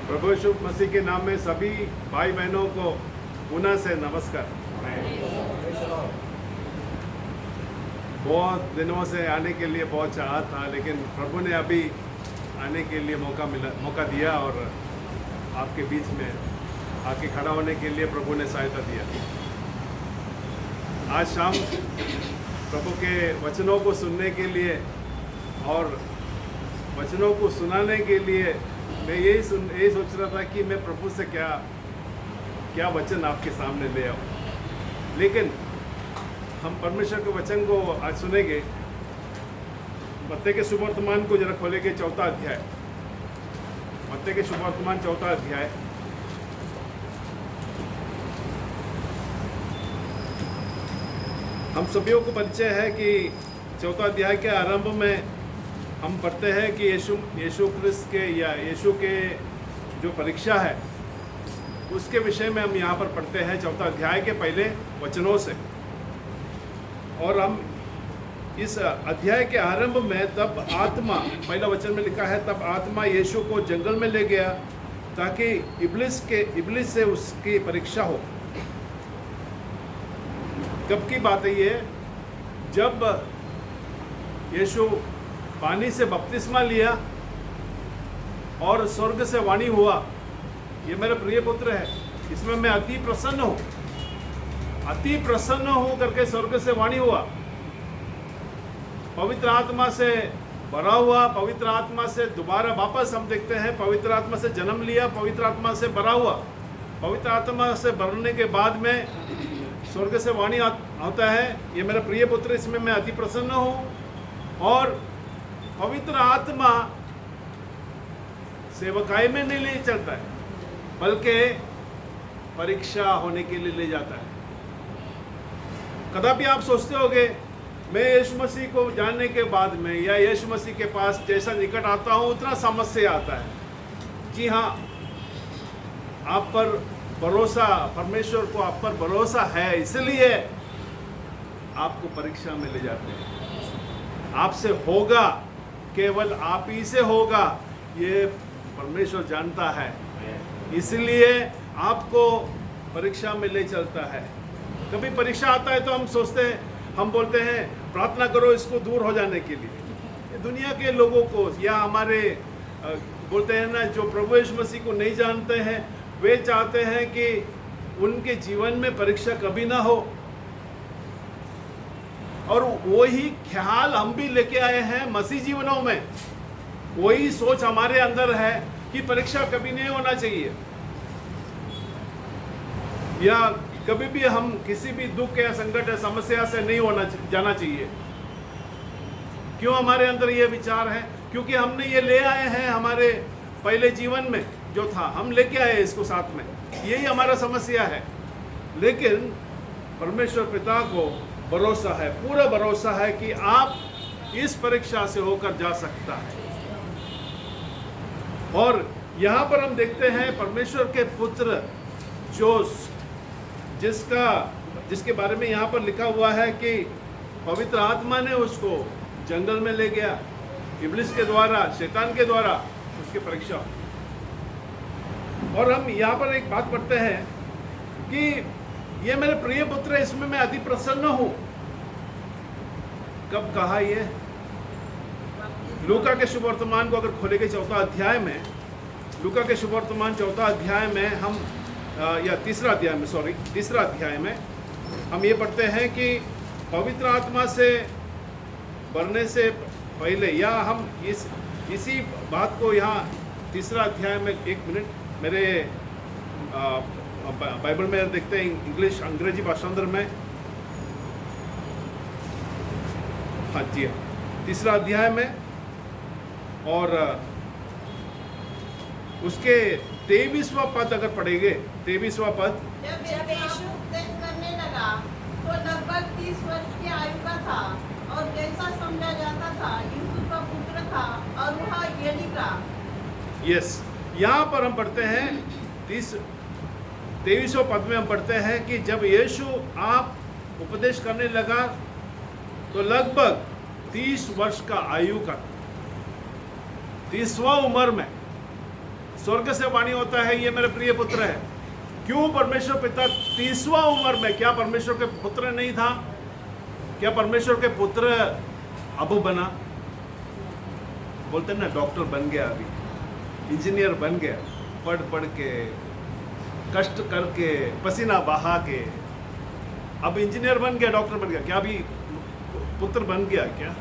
प्रभु यीशु मसीह के नाम में सभी भाई बहनों को पुनः से नमस्कार। बहुत दिनों से आने के लिए बहुत चाहा था, लेकिन प्रभु ने अभी आने के लिए मौका दिया और आपके बीच में आके खड़ा होने के लिए प्रभु ने सहायता दिया। आज शाम प्रभु के वचनों को सुनने के लिए और वचनों को सुनाने के लिए मैं यही सोच रहा था कि मैं प्रभु से क्या वचन आपके सामने ले आऊँ। लेकिन हम परमेश्वर के वचन को आज सुनेंगे। मत्ती के सुवर्तमान को जरा खोलेंगे, 4था अध्याय। मत्ती के सुवर्तमान 4था अध्याय। हम सभी को परिचय है कि 4था अध्याय के आरंभ में हम पढ़ते हैं कि यीशु क्रिस्त के या यीशु के जो परीक्षा है उसके विषय में हम यहाँ पर पढ़ते हैं 4था अध्याय के पहले वचनों से। और हम इस अध्याय के आरंभ में तब आत्मा, पहला वचन में लिखा है, तब आत्मा यीशु को जंगल में ले गया ताकि इब्लिस से उसकी परीक्षा हो। कब की बात है ये? जब यीशु पानी से बपतिस्मा लिया और स्वर्ग से वाणी हुआ, ये मेरा प्रिय पुत्र है, इसमें मैं अति प्रसन्न हूँ करके स्वर्ग से वाणी हुआ। पवित्र आत्मा से भरा हुआ, पवित्र आत्मा से दोबारा वापस हम देखते हैं, पवित्र आत्मा से जन्म लिया, पवित्र आत्मा से भरा हुआ। पवित्र आत्मा से भरने के बाद में स्वर्ग से वाणी आता है, ये मेरा प्रिय पुत्र, इसमें मैं अति प्रसन्न हूँ। और पवित्र आत्मा सेवकाई में नहीं ले चलता है, बल्कि परीक्षा होने के लिए ले जाता है। कदापि आप सोचते होंगे मैं यीशु मसीह को जानने के बाद में या यीशु मसीह के पास जैसा निकट आता हूँ उतना समस्या आता है। जी हाँ, आप पर भरोसा, परमेश्वर को आप पर भरोसा है, इसलिए आपको परीक्षा में ले जाते हैं। आपसे होगा, केवल आप ही से होगा, ये परमेश्वर जानता है, इसलिए आपको परीक्षा में ले चलता है। कभी परीक्षा आता है तो हम सोचते हैं, हम बोलते हैं प्रार्थना करो इसको दूर हो जाने के लिए। दुनिया के लोगों को या हमारे बोलते हैं ना, जो प्रभु यीशु मसीह को नहीं जानते हैं, वे चाहते हैं कि उनके जीवन में परीक्षा कभी ना हो। और वही ख्याल हम भी लेके आए हैं मसीह जीवनों में। वही सोच हमारे अंदर है कि परीक्षा कभी नहीं होना चाहिए, या कभी भी हम किसी भी दुख या संकट या समस्या से नहीं जाना चाहिए। क्यों हमारे अंदर ये विचार है? क्योंकि हमने ये ले आए हैं, हमारे पहले जीवन में जो था हम लेके आए इसको साथ में, यही हमारा समस्या है। लेकिन परमेश्वर पिता को भरोसा है, पूरा भरोसा है कि आप इस परीक्षा से होकर जा सकता है। और यहाँ पर हम देखते हैं परमेश्वर के पुत्र जिसके बारे में यहाँ पर लिखा हुआ है कि पवित्र आत्मा ने उसको जंगल में ले गया, इब्लिस के द्वारा, शैतान के द्वारा उसकी परीक्षा। और हम यहाँ पर एक बात पढ़ते हैं कि ये मेरे प्रिय पुत्र है, इसमें मैं अति प्रसन्न हूँ। कब कहा ये? लूका के शुभवर्तमान को अगर खोलेंगे 4था अध्याय में, लूका के शुभवर्तमान 4था अध्याय में हम या तीसरा अध्याय में हम ये पढ़ते हैं कि पवित्र आत्मा से भरने से पहले, या हम इसी बात को यहाँ तीसरा अध्याय में, एक मिनट, मेरे बाइबल में देखते हैं अंग्रेजी भाषांतर में। हाँ जी, तीसरा अध्याय में और उसके 23वां पद अगर पढ़ेंगे, 23वां पद। जब यीशु उपदेश करने लगा तो लगभग 30 वर्ष की आयु का था और जैसा समझा जाता था यूसुफ का पुत्र था और वह एली का। यस, यहाँ पर हम पढ़ते हैं 23वें पद में हम पढ़ते हैं कि जब यीशु आप उपदेश करने लगा तो लगभग 30 वर्ष का आयु का, 30वां उम्र में स्वर्ग से वाणी होता है, ये मेरा प्रिय पुत्र है। क्यों परमेश्वर पिता 30वां उम्र में, क्या परमेश्वर के पुत्र नहीं था? क्या परमेश्वर के पुत्र अब बना? बोलते हैं ना, डॉक्टर बन गया, अभी इंजीनियर बन गया, पढ़ पढ़ के, कष्ट करके, पसीना बहा के, अब इंजीनियर बन गया, डॉक्टर बन गया। क्या अभी पुत्र बन गया? क्या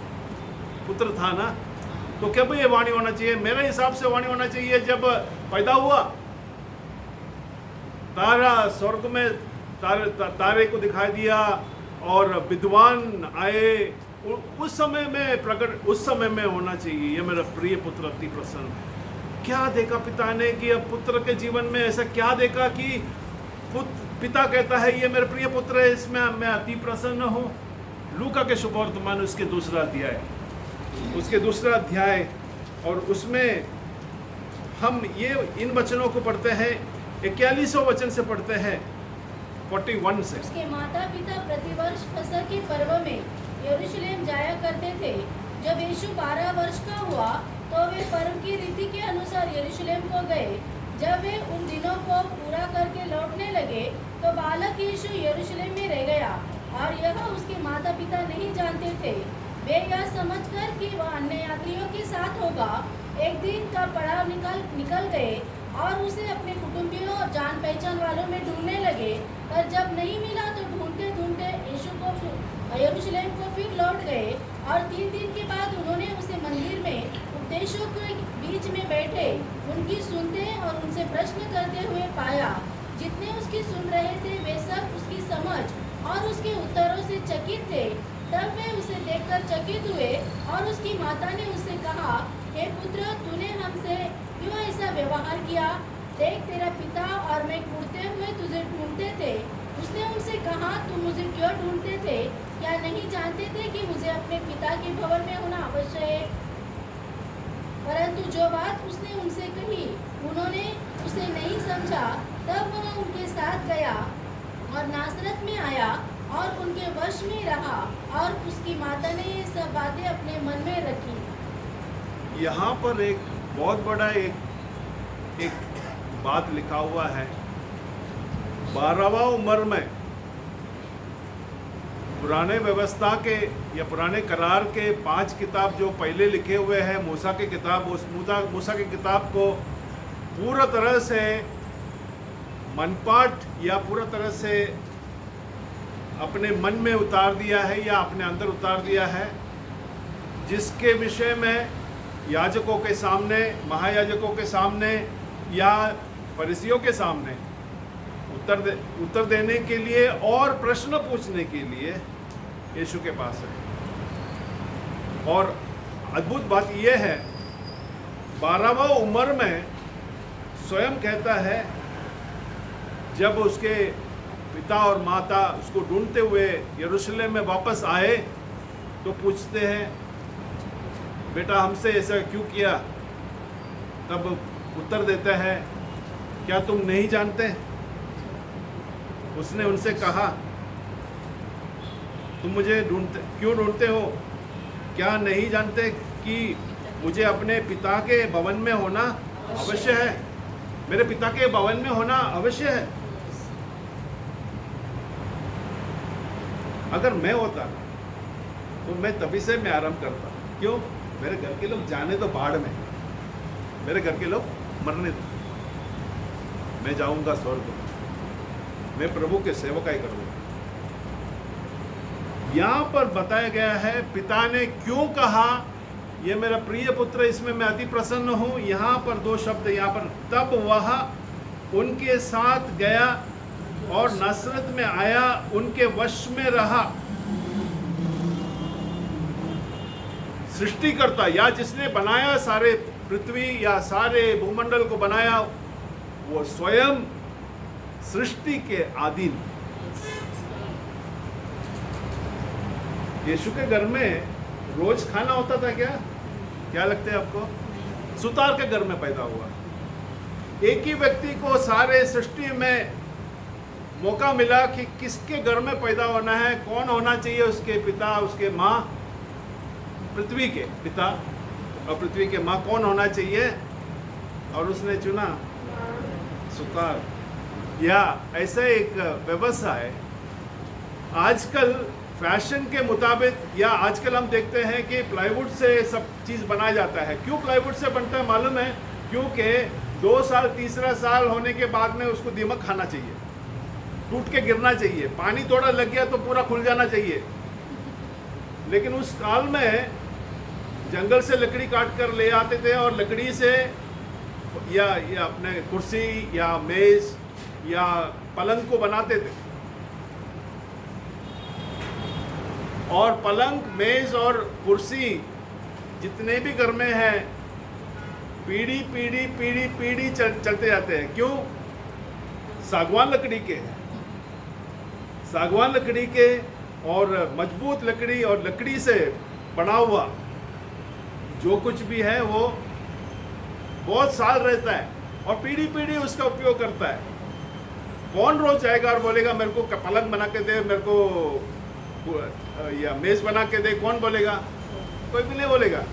पुत्र था ना? तो क्या भाई ये वाणी होना चाहिए? मेरे हिसाब से वाणी होना चाहिए जब पैदा हुआ, तारा स्वर्ग में तारे को दिखाई दिया और विद्वान आए, उस समय में प्रकट, उस समय में होना चाहिए ये मेरा प्रिय पुत्र अति प्रसन्न है। क्या देखा पिता ने कि अब पुत्र के जीवन में ऐसा क्या देखा कि पिता कहता है ये मेरा प्रिय पुत्र है, इसमें मैं अति प्रसन्न हूँ। लूका के शुभवर्तमान उसके दूसरा अध्याय और उसमें हम ये इन वचनों को पढ़ते हैं, 41वां वचन से पढ़ते हैं, 41 से। उसके माता पिता प्रतिवर्ष फसह के पर्व में यरूशलेम जाया करते थे। जब यीशु 12 वर्ष का हुआ तो वे पर्व की रीति के अनुसार यरूशलेम को गए। जब वे उन दिनों को पूरा करके लौटने लगे तो बालक यीशु यरूशलेम में रह गया और यह उसके माता पिता नहीं जानते थे। वे यह समझकर कि वह अन्य यात्रियों के साथ होगा, एक दिन का पड़ाव निकल गए और उसे अपने कुटुंबियों और जान पहचान वालों में ढूंढने लगे। पर जब नहीं मिला तो ढूंढते ढूंढते यीशु को यरूशलेम को फिर लौट गए और 3 दिन के बाद उन्होंने उसे मंदिर में उपदेशों के बीच में बैठे उनकी सुनते और उनसे प्रश्न करते हुए पाया। जितने उसकी सुन रहे थे वे सब उसकी समझ और उसके उत्तरों से चकित थे। तब वे उसे देखकर चकित हुए और उसकी माता ने उससे कहा, हे पुत्र, तूने हमसे क्यों ऐसा व्यवहार किया? देख, तेरा पिता और मैं कूदते हुए तुझे ढूंढते थे। उसने उनसे कहा, तुम मुझे क्यों ढूंढते थे? क्या नहीं जानते थे कि मुझे अपने पिता के भवन में होना अवश्य है? परंतु जो बात उसने उनसे कही उन्होंने उसे नहीं समझा। तब वह उनके साथ गया और नासरत में आया और उनके वश में रहा और उसकी माता ने ये सब बातें अपने मन में रखी। यहाँ पर एक बहुत बड़ा एक बात लिखा हुआ है। 12वां उम्र में पुराने व्यवस्था के या पुराने करार के 5 किताब जो पहले लिखे हुए हैं, मूसा की किताब, उस मूसा की किताब को पूरा तरह से मनपाठ या पूरा तरह से अपने मन में उतार दिया है या अपने अंदर उतार दिया है, जिसके विषय में याजकों के सामने, महायाजकों के सामने या फरीसियों के सामने उत्तर देने के लिए और प्रश्न पूछने के लिए यीशु के पास है। और अद्भुत बात यह है, 12वां उम्र में स्वयं कहता है, जब उसके पिता और माता उसको ढूंढते हुए यरूशलेम में वापस आए तो पूछते हैं, बेटा हमसे ऐसा क्यों किया? तब उत्तर देते हैं, क्या तुम नहीं जानते? उसने उनसे कहा, तुम मुझे क्यों ढूंढते हो? क्या नहीं जानते कि मुझे अपने पिता के भवन में होना अवश्य है? मेरे पिता के भवन में होना अवश्य है। अगर मैं होता तो मैं तभी से मैं आराम करता। क्यों? मेरे घर के लोग जाने तो बाढ़ में, मेरे घर के लोग मरने दो, मैं जाऊंगा स्वर्ग में, मैं प्रभु के सेवकाई करूंगा। यहां पर बताया गया है पिता ने क्यों कहा ये मेरा प्रिय पुत्र, इसमें मैं अति प्रसन्न हूं। यहां पर 2 शब्द, यहां पर तब वह उनके साथ गया और नासरत में आया, उनके वश में रहा। सृष्टिकर्ता या जिसने बनाया सारे पृथ्वी या सारे भूमंडल को बनाया, वो स्वयं सृष्टि के अधीन। यीशु के घर में रोज खाना होता था क्या लगता है आपको? सुतार के घर में पैदा हुआ। एक ही व्यक्ति को सारे सृष्टि में मौका मिला कि किसके घर में पैदा होना है, कौन होना चाहिए उसके पिता, उसके माँ। पृथ्वी के पिता और पृथ्वी के माँ कौन होना चाहिए? और उसने चुना सुतार। या ऐसा एक व्यवसाय आजकल फैशन के मुताबिक, या आजकल हम देखते हैं कि प्लाईवुड से सब चीज़ बनाया जाता है। क्यों प्लाईवुड से बनता है मालूम है? क्योंकि 2 साल तीसरा साल होने के बाद में उसको दीमक खाना चाहिए, टूट के गिरना चाहिए, पानी थोड़ा लग गया तो पूरा खुल जाना चाहिए। लेकिन उस काल में जंगल से लकड़ी काट कर ले आते थे और लकड़ी से या अपने कुर्सी या मेज या पलंग को बनाते थे। और पलंग, मेज और कुर्सी जितने भी घर में हैं, पीढ़ी चलते जाते हैं। क्यों? सागवान लकड़ी के, सागवान लकड़ी के और मजबूत लकड़ी और लकड़ी से बना हुआ जो कुछ भी है वो बहुत साल रहता है और पीढ़ी उसका उपयोग करता है। कौन रोज जाएगा और बोलेगा मेरे को पलंग बना के दे, मेरे को या मेज बना के दे? कौन बोलेगा? कोई भी नहीं बोलेगा।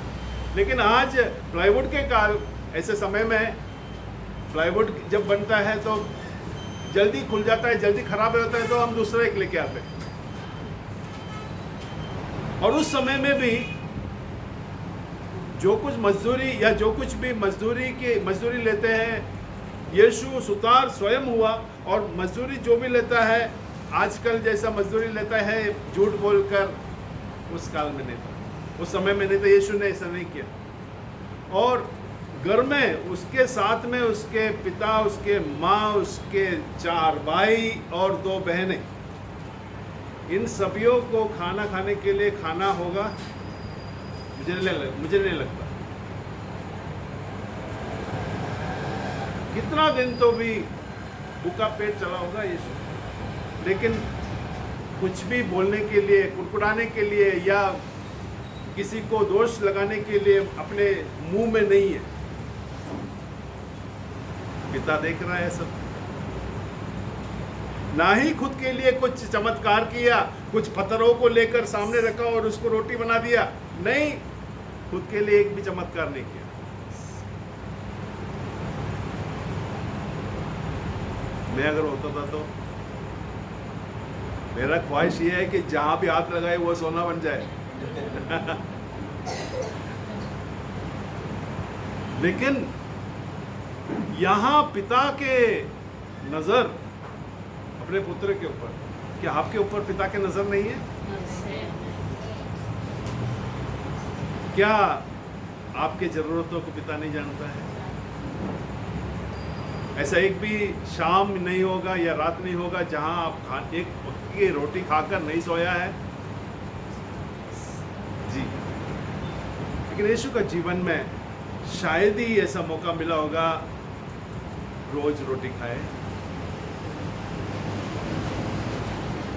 लेकिन आज प्लाईवुड के काल, ऐसे समय में प्लाईवुड जब बनता है तो जल्दी खुल जाता है, जल्दी खराब हो जाता है, तो हम दूसरा एक लेके आते हैं। और उस समय में भी जो कुछ मजदूरी या जो कुछ भी मजदूरी लेते हैं, यीशु सुतार स्वयं हुआ और मजदूरी जो भी लेता है आजकल जैसा मजदूरी लेता है झूठ बोलकर, उस काल में नहीं था, उस समय में नहीं था। यीशु ने ऐसा नहीं किया। और घर में उसके साथ में उसके पिता, उसके माँ, उसके 4 भाई और 2 बहनें, इन सभियों को खाना खाने के लिए खाना होगा, मुझे नहीं लगता। कितना दिन तो भी भूखा पेट चला होगा यीशु, लेकिन कुछ भी बोलने के लिए, कुड़कुड़ाने के लिए या किसी को दोष लगाने के लिए अपने मुंह में नहीं है। पिता देख रहा है सब। ना ही खुद के लिए कुछ चमत्कार किया, कुछ पत्थरों को लेकर सामने रखा और उसको रोटी बना दिया, नहीं, खुद के लिए एक भी चमत्कार नहीं किया। मैं अगर होता था तो मेरा ख्वाहिश ये है कि जहां भी हाथ लगाए वो सोना बन जाए। लेकिन यहां पिता के नजर अपने पुत्र के ऊपर, क्या आपके ऊपर पिता के नजर नहीं है? क्या आपके जरूरतों को पिता नहीं जानता है? ऐसा एक भी शाम नहीं होगा या रात नहीं होगा जहां आप एक वक्त की रोटी खाकर नहीं सोया है जी। लेकिन यीशु का जीवन में शायद ही ऐसा मौका मिला होगा रोज रोटी खाए।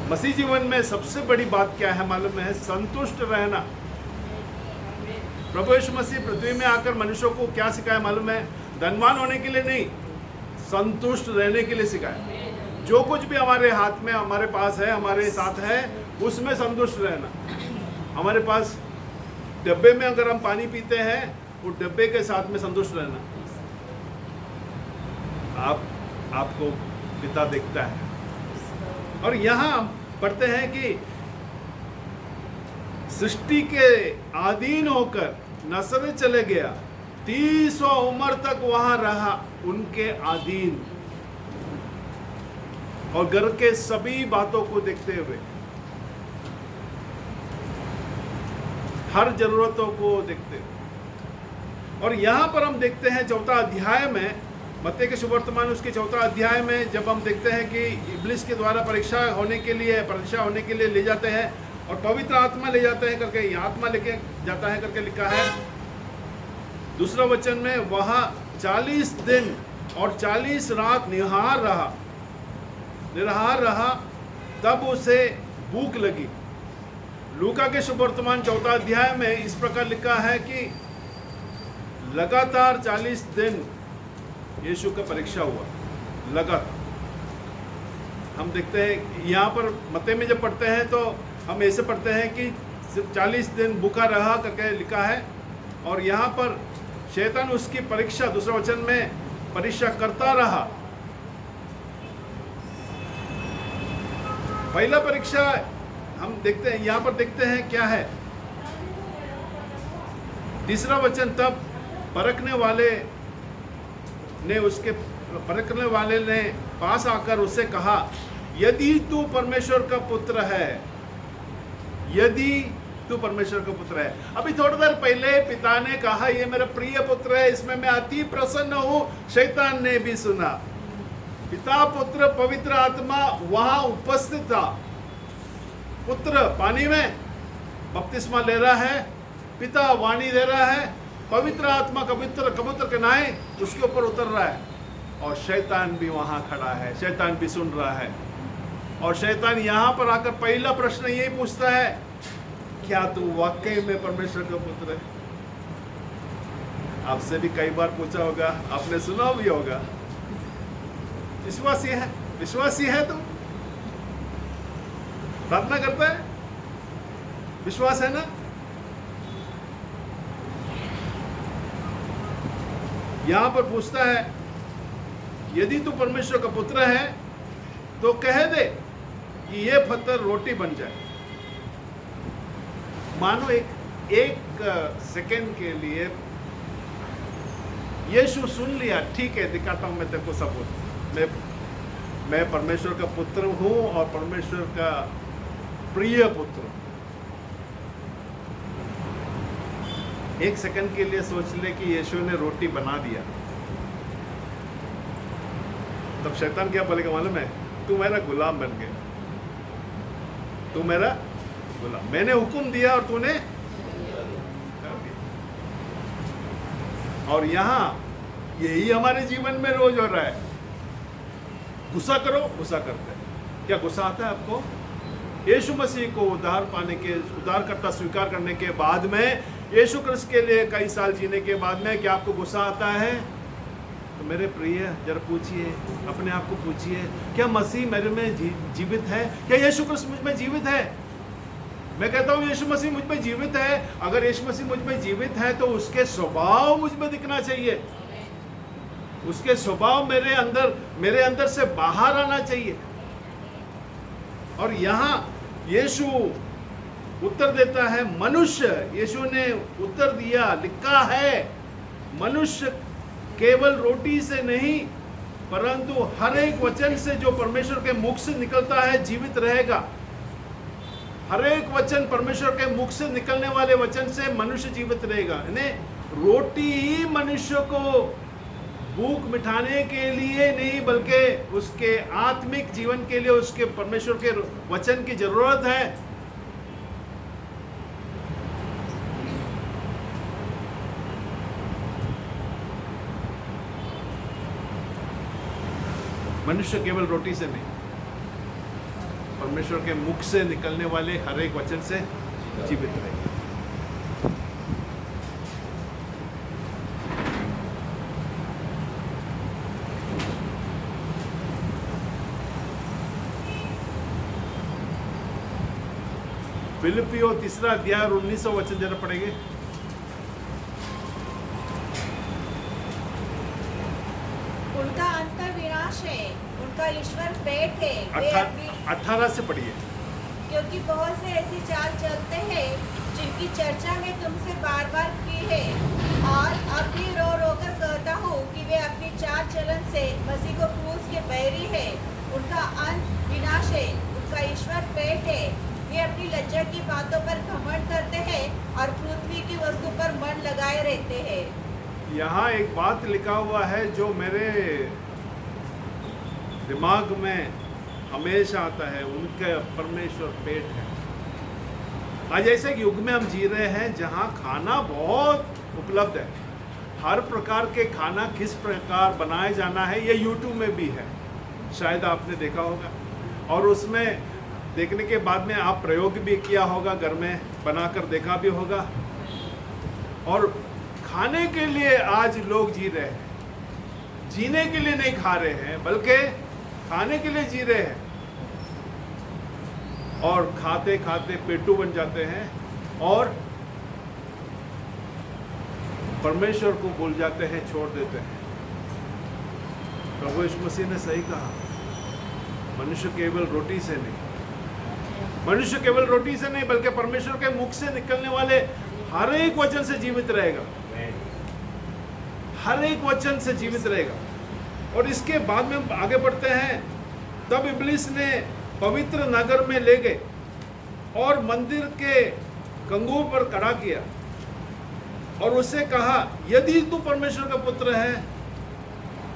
मसीह जीवन में सबसे बड़ी बात क्या है मालूम है? संतुष्ट रहना। प्रभु यीशु मसीह पृथ्वी में आकर मनुष्यों को क्या सिखाया मालूम है? धनवान होने के लिए नहीं, संतुष्ट रहने के लिए सिखाया। जो कुछ भी हमारे हाथ में, हमारे पास है, हमारे साथ है, उसमें संतुष्ट रहना। हमारे पास डब्बे में अगर हम पानी पीते हैं, वो डब्बे के साथ में संतुष्ट रहना। आपको पिता देखता है। और यहाँ हम पढ़ते हैं कि सृष्टि के अधीन होकर नसरत चले गया, 30 उम्र तक वहां रहा उनके अधीन, और घर के सभी बातों को देखते हुए, हर जरूरतों को देखते हुए। और यहां पर हम देखते हैं 4 अध्याय में, मत्ती के सुवर्तमान उसके 4 अध्याय में, जब हम देखते हैं कि इब्लिस के द्वारा परीक्षा होने के लिए ले जाते हैं और पवित्र आत्मा ले जाते हैं करके, आत्मा लेके जाता है करके लिखा है। दूसरा वचन में वहां 40 दिन और 40 रात निहार रहा, तब उसे भूख लगी। लूका के सुवर्तमान 4 अध्याय में इस प्रकार लिखा है कि लगातार 40 दिन यीशु का परीक्षा हुआ, लगातार। हम देखते हैं यहाँ पर मत्ती में जब पढ़ते हैं तो हम ऐसे पढ़ते हैं कि 40 दिन भूखा रहा करके लिखा है, और यहाँ पर शैतान उसकी परीक्षा, दूसरा वचन में परीक्षा करता रहा। पहला परीक्षा हम देखते हैं, यहां पर देखते हैं क्या है। तीसरा वचन, तब परखने वाले ने पास आकर उससे कहा, यदि तू परमेश्वर का पुत्र है, यदि तू परमेश्वर का पुत्र है। अभी थोड़ी देर पहले पिता ने कहा, ये मेरा प्रिय पुत्र है, इसमें मैं अति प्रसन्न हूं। शैतान ने भी सुना। पिता, पुत्र, पवित्र आत्मा वहां उपस्थित था। पुत्र पानी में बपतिस्मा ले रहा है, पिता वाणी दे रहा है, पवित्र आत्मा कबूतर के नाए उसके ऊपर उतर रहा है, और शैतान भी वहां खड़ा है, शैतान भी सुन रहा है। और शैतान यहां पर आकर पहला प्रश्न यही पूछता है, क्या तू वाकई में परमेश्वर का पुत्र है? आपसे भी कई बार पूछा होगा, आपने सुना भी होगा। विश्वासी है तुम? प्रार्थना करता है, विश्वास है ना? यहां पर पूछता है, यदि तू परमेश्वर का पुत्र है तो कह दे कि ये पत्थर रोटी बन जाए। मानो एक सेकंड के लिए यीशु सुन लिया, ठीक है, दिखाता हूं मैं तेरे को सबूत, मैं परमेश्वर का पुत्र हूं और परमेश्वर का प्रिय पुत्र हूं। एक सेकंड के लिए सोच ले कि यीशु ने रोटी बना दिया, तब शैतान क्या बोलेगा मालूम है? तू मेरा गुलाम बन गया, तू मेरा गुलाम, मैंने हुक्म दिया और तूने कर दिया। और यहां यही हमारे जीवन में रोज हो रहा है। गुस्सा करो, गुस्सा करते हैं। क्या गुस्सा आता है आपको? यीशु मसीह को उद्धारकर्ता स्वीकार करने के बाद में, यीशु क्रिस्त के लिए कई साल जीने के बाद में, क्या आपको गुस्सा आता है? तो मेरे प्रिय, जरा पूछिए, अपने आप को पूछिए, क्या मसीह मेरे में जीवित है? क्या यीशु क्रिस्त मुझ में जीवित है? मैं कहता हूँ यीशु मसीह मुझ में जीवित है। अगर यीशु मसीह मुझ में जीवित है तो उसके स्वभाव मुझ में दिखना चाहिए, उसके स्वभाव मेरे अंदर से बाहर आना चाहिए। और यहां यीशु उत्तर देता है, मनुष्य, यीशु ने उत्तर दिया, लिखा है, मनुष्य केवल रोटी से नहीं परंतु हर एक वचन से जो परमेश्वर के मुख से निकलता है जीवित रहेगा। हर एक वचन, परमेश्वर के मुख से निकलने वाले वचन से मनुष्य जीवित रहेगा। यानी रोटी ही मनुष्य को भूख मिटाने के लिए नहीं, बल्कि उसके आत्मिक जीवन के लिए उसके परमेश्वर के वचन की जरूरत है। मनुष्य केवल रोटी से नहीं, परमेश्वर के मुख से निकलने वाले हर एक वचन से जीवित रहेगा। फिलिपियों 3 अध्याय और 19 वचन जरा पढ़ेंगे। उनका अंत विनाश है, उनका ईश्वर पेट है। वे अपनी 18 से पढ़िए। क्योंकि बहुत से ऐसी चाल चलते हैं जिनकी चर्चा में तुमसे बार बार की है, और अब भी रो रो कर कहता हूँ कि वे अपनी चाल चलन से मसीह को क्रूस के बैरी है। उनका अंत विनाश है, उनका ईश्वर पेट है। वे अपनी लज्जा की बातों पर घमंड करते हैं और पृथ्वी की वस्तु पर मन लगाए रहते हैं। यहाँ एक बात लिखा हुआ है जो मेरे दिमाग में हमेशा आता है, उनका परमेश्वर पेट है। आज ऐसे युग में हम जी रहे हैं जहाँ खाना बहुत उपलब्ध है, हर प्रकार के खाना किस प्रकार बनाए जाना है ये यूट्यूब में भी है, शायद आपने देखा होगा। और उसमें देखने के बाद में आप प्रयोग भी किया होगा, घर में बनाकर देखा भी होगा। और खाने के लिए आज लोग जी रहे हैं, जीने के लिए नहीं खा रहे हैं बल्कि खाने के लिए जी रहे हैं। और खाते खाते पेटू बन जाते हैं और परमेश्वर को भूल जाते हैं, छोड़ देते हैं। प्रभु यीशु मसीह ने सही कहा, मनुष्य केवल रोटी से नहीं, मनुष्य केवल रोटी से नहीं बल्कि परमेश्वर के मुख से निकलने वाले हर एक वचन से जीवित रहेगा, हर एक वचन से जीवित रहेगा। और इसके बाद में हम आगे बढ़ते हैं। तब इब्लिस ने पवित्र नगर में ले गए और मंदिर के कंगूर पर खड़ा किया और उससे कहा, यदि तू परमेश्वर का पुत्र है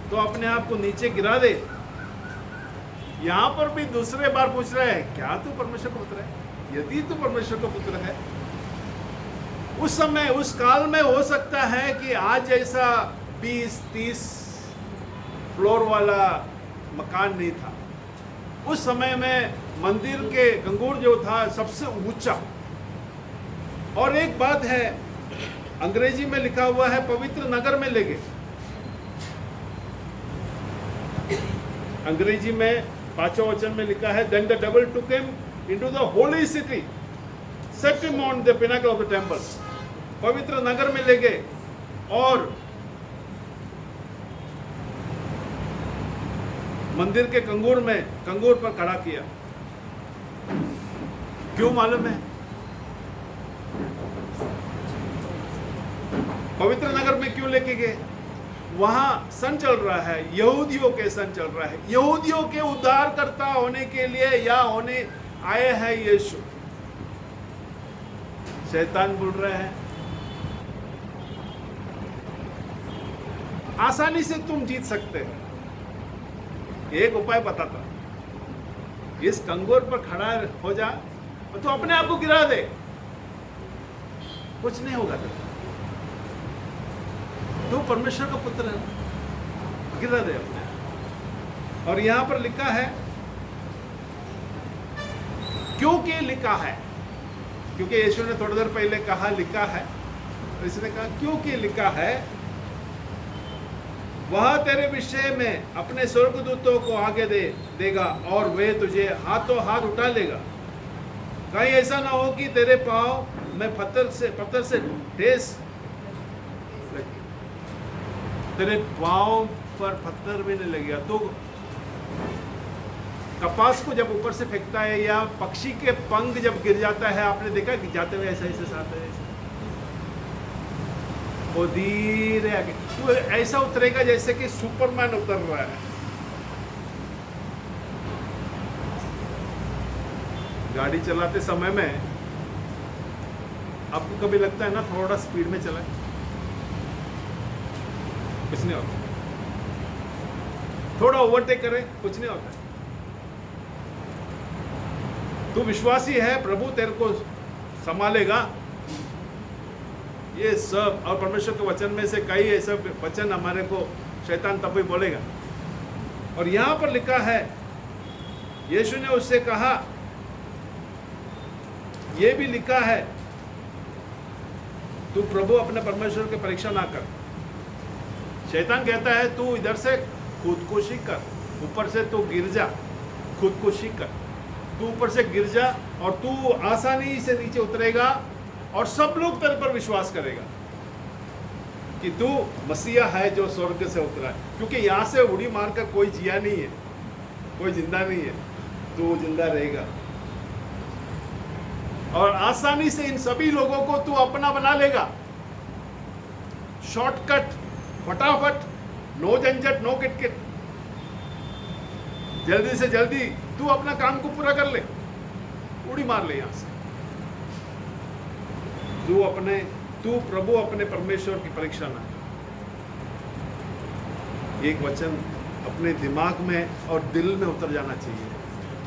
तो अपने आप को नीचे गिरा दे। यहां पर भी दूसरे बार पूछ रहा है, क्या तू परमेश्वर का पुत्र है? यदि तू परमेश्वर का पुत्र है। उस समय, उस काल में हो सकता है कि आज जैसा 20-30 फ्लोर वाला मकान नहीं था। उस समय में मंदिर के गंगूर जो था सबसे ऊंचा। और एक बात है, अंग्रेजी में लिखा हुआ है पवित्र नगर में ले गए। अंग्रेजी में 5वां वचन में लिखा है, then the devil took him into the holy city, set him on the pinnacle of the temple। पवित्र नगर में ले गए और मंदिर के कंगूर पर खड़ा किया। क्यों मालूम है? पवित्र नगर में क्यों लेके गए? वहां सन चल रहा है, यहूदियों के सन चल रहा है। यहूदियों के उद्धारकर्ता होने के लिए या होने आए हैं यीशु। शैतान बोल रहे हैं, आसानी से तुम जीत सकते हो। एक उपाय बताता, इस कंगोर पर खड़ा हो जा और तू अपने आप को गिरा दे, कुछ नहीं होगा। तू परमेश्वर का पुत्र है, गिरा दे अपने आप। और यहां पर लिखा है, क्योंकि लिखा है, क्योंकि यीशु ने थोड़ी देर पहले कहा लिखा है, और इसने कहा क्योंकि लिखा है, वह तेरे विषय में अपने स्वर्गदूतों को आगे देगा और वे तुझे हाथों हाथ उठा लेगा। कहीं ऐसा ना हो कि तेरे पांव में पत्थर से ठेस, तेरे पांव पर पत्थर भी नहीं लगेगा। तो कपास को जब ऊपर से फेंकता है या पक्षी के पंख जब गिर जाता है, आपने देखा कि जाते हुए ऐसा ऐसे साथ है, वो धीरे आगे, तो ऐसा उतरेगा जैसे कि सुपरमैन उतर रहा है। गाड़ी चलाते समय में आपको कभी लगता है ना थोड़ा स्पीड में चलाए, कुछ नहीं होता। थोड़ा ओवरटेक करे, कुछ नहीं होता। तू विश्वासी है, प्रभु तेरे को संभालेगा। ये सब, और परमेश्वर के वचन में से कई ऐसे वचन हमारे को शैतान तब भी बोलेगा। और यहां पर लिखा है, यीशु ने उससे कहा, यह भी लिखा है, तू प्रभु अपने परमेश्वर की परीक्षा ना कर। शैतान कहता है तू इधर से खुदकुशी कर, ऊपर से तू गिर जा, खुदकुशी कर, तू ऊपर से गिर जा और तू आसानी से नीचे उतरेगा और सब लोग तेरे पर विश्वास करेगा कि तू मसीहा है जो स्वर्ग से उतरा है। क्योंकि यहां से उड़ी मारकर कोई जिया नहीं है, कोई जिंदा नहीं है, तू जिंदा रहेगा। और आसानी से इन सभी लोगों को तू अपना बना लेगा। शॉर्टकट, फटाफट, नो झंझट, नो किटकिट, जल्दी से जल्दी तू अपना काम को पूरा कर ले, उड़ी मार ले यहां से। तू प्रभु अपने परमेश्वर की परीक्षा ना। एक वचन अपने दिमाग में और दिल में उतर जाना चाहिए।